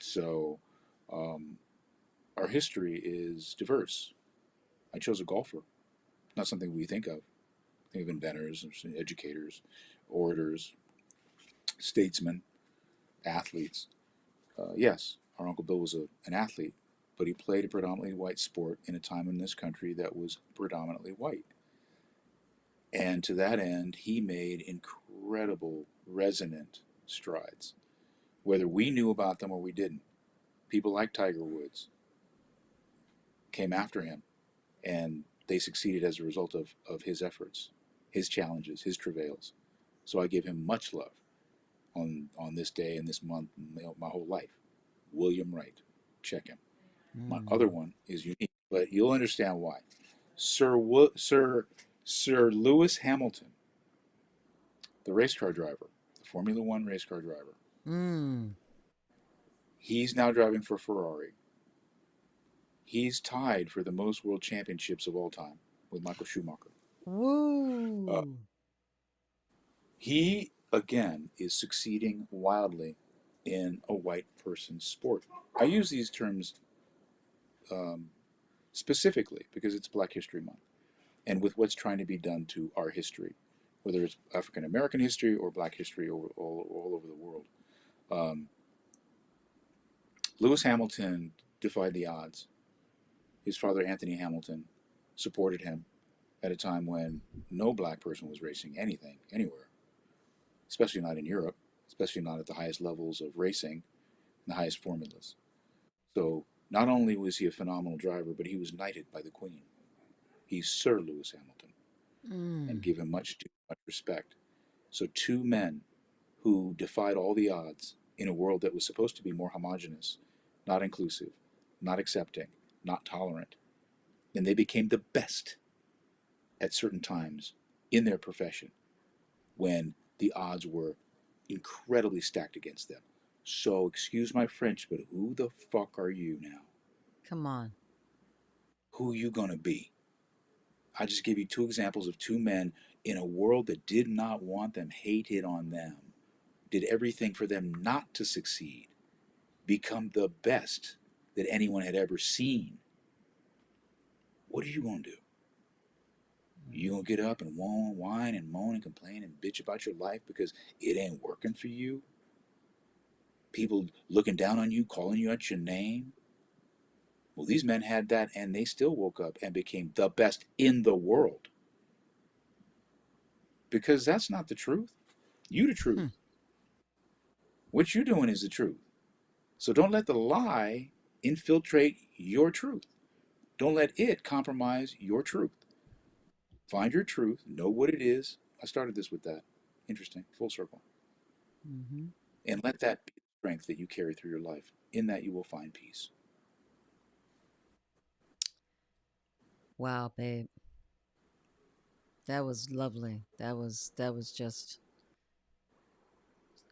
So um, our history is diverse. I chose a golfer, not something we think of. Think of inventors, educators, orators, statesmen, athletes. Yes, our Uncle Bill was an athlete, but he played a predominantly white sport in a time in this country that was predominantly white. And to that end, he made incredible, resonant strides, whether we knew about them or we didn't. People like Tiger Woods came after him, and they succeeded as a result of his efforts, his challenges, his travails. So I give him much love on this day and this month, my whole life. William Wright. Check him. My other one is unique, but you'll understand why. Sir Sir Lewis Hamilton, the race car driver, the Formula One race car driver.
Mm.
He's now driving for Ferrari. He's tied for the most world championships of all time with Michael Schumacher. Uh,
Woo.
he again is succeeding wildly in a white person's sport. I use these terms um, specifically because it's Black History Month, and with what's trying to be done to our history, whether it's African American history or Black history all over the world. Um, Lewis Hamilton defied the odds. His father, Anthony Hamilton, supported him at a time when no black person was racing anything, anywhere, especially not in Europe, especially not at the highest levels of racing and the highest formulas. So not only was he a phenomenal driver, but he was knighted by the Queen. He's Sir Lewis Hamilton, and
Mm.
give him much respect. So two men who defied all the odds in a world that was supposed to be more homogenous, not inclusive, not accepting, not tolerant, and they became the best at certain times in their profession when the odds were incredibly stacked against them. So, excuse my French, but who the fuck are you now?
Come on.
Who you gonna be? I just gave you two examples of two men in a world that did not want them, hated on them, did everything for them not to succeed, become the best that anyone had ever seen. What are you gonna do? You gonna get up and whine and moan and complain and bitch about your life because it ain't working for you? People looking down on you, calling you out your name? Well, these men had that and they still woke up and became the best in the world. Because that's not the truth. You the
Hmm.
truth. What you're doing is the truth. So don't let the lie infiltrate your truth. Don't let it compromise your truth. Find your truth, know what it is. I started this with that. Interesting, full circle.
Mm-hmm.
And let that be the strength that you carry through your life. In that you will find peace.
Wow, babe. That was lovely. That was just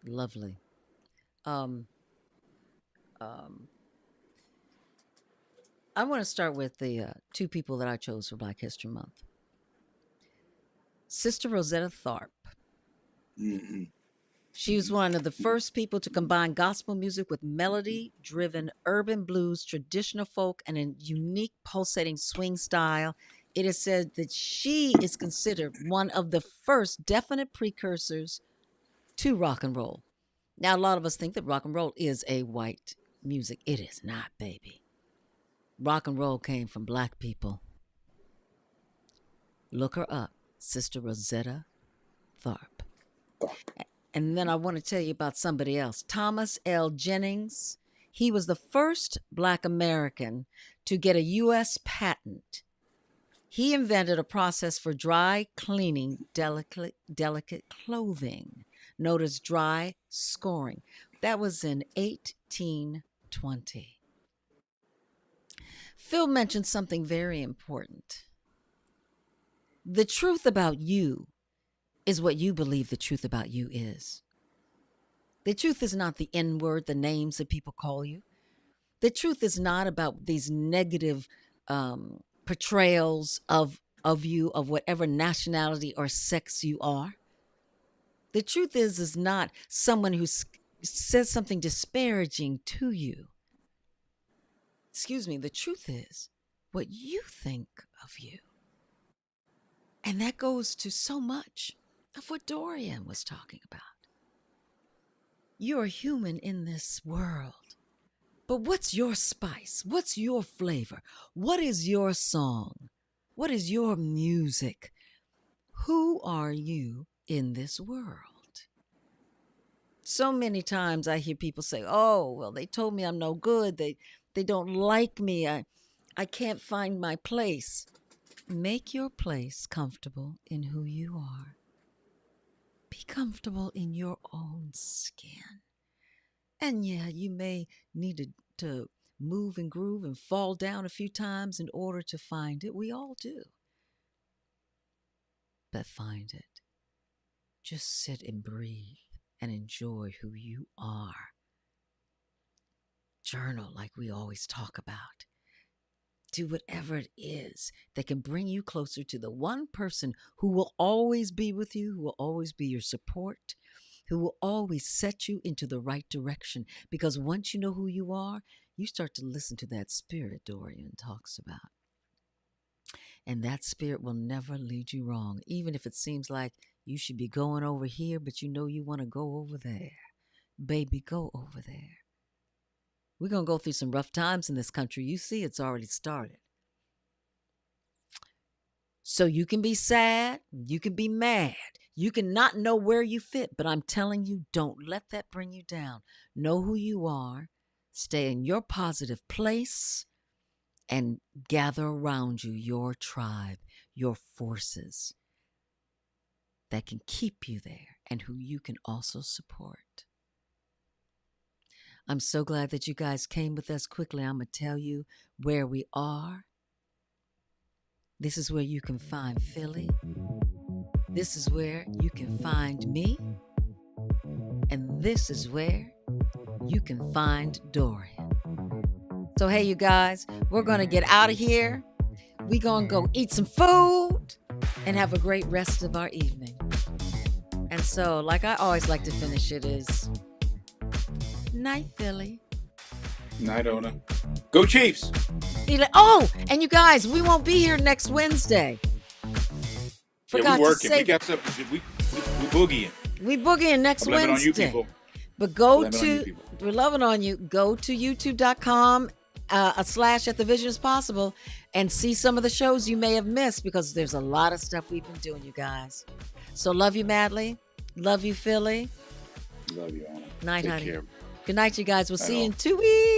lovely. Um, um, I want to start with the two people that I chose for Black History Month. Sister Rosetta Tharpe.
Mm-hmm.
She was one of the first people to combine gospel music with melody-driven urban blues, traditional folk, and a unique pulsating swing style. It is said that she is considered one of the first definite precursors to rock and roll. Now, a lot of us think that rock and roll is a white music. It is not, baby. Rock and roll came from black people. Look her up, Sister Rosetta Tharpe. And then I want to tell you about somebody else, Thomas L. Jennings. He was the first Black American to get a U.S. patent. He invented a process for dry cleaning delicate clothing, known as dry scoring. That was in 1820. Phil mentioned something very important. The truth about you is what you believe the truth about you is. The truth is not the N word, the names that people call you. The truth is not about these negative portrayals of you, of whatever nationality or sex you are. The truth is not someone who says something disparaging to you. Excuse me, the truth is what you think of you. And that goes to so much of what Dorian was talking about. You're human in this world. But what's your spice? What's your flavor? What is your song? What is your music? Who are you in this world? So many times I hear people say, oh, well, they told me I'm no good. They don't like me. I can't find my place. Make your place comfortable in who you are. Be comfortable in your own skin. And yeah, you may need to move and groove and fall down a few times in order to find it. We all do. But find it. Just sit and breathe and enjoy who you are. Journal like we always talk about. Do whatever it is that can bring you closer to the one person who will always be with you, who will always be your support, who will always set you into the right direction. Because once you know who you are, you start to listen to that spirit Dorian talks about. And that spirit will never lead you wrong, even if it seems like you should be going over here, but you know you want to go over there. Baby, go over there. We're going to go through some rough times in this country. You see, it's already started. So you can be sad. You can be mad. You can not know where you fit. But I'm telling you, don't let that bring you down. Know who you are. Stay in your positive place. And gather around you your tribe, your forces that can keep you there and who you can also support. I'm so glad that you guys came with us quickly. I'm going to tell you where we are. This is where you can find Philly. This is where you can find me. And this is where you can find Dorian. So, hey, you guys, we're going to get out of here. We're going to go eat some food and have a great rest of our evening. And so, like I always like to finish it is... Night, Philly.
Night, Ona. Go Chiefs!
Oh, and you guys, we won't be here next Wednesday.
Forgot we working. We got something. We boogieing.
We boogieing next Wednesday.
On you people.
But go to, we're loving on you. Go to youtube.com / at the Vision is Possible and see some of the shows you may have missed because there's a lot of stuff we've been doing, you guys. So love you madly. Love you, Philly.
Love you, Anna.
Night,
Take
honey.
care.
Good night, you guys. We'll see you in 2 weeks.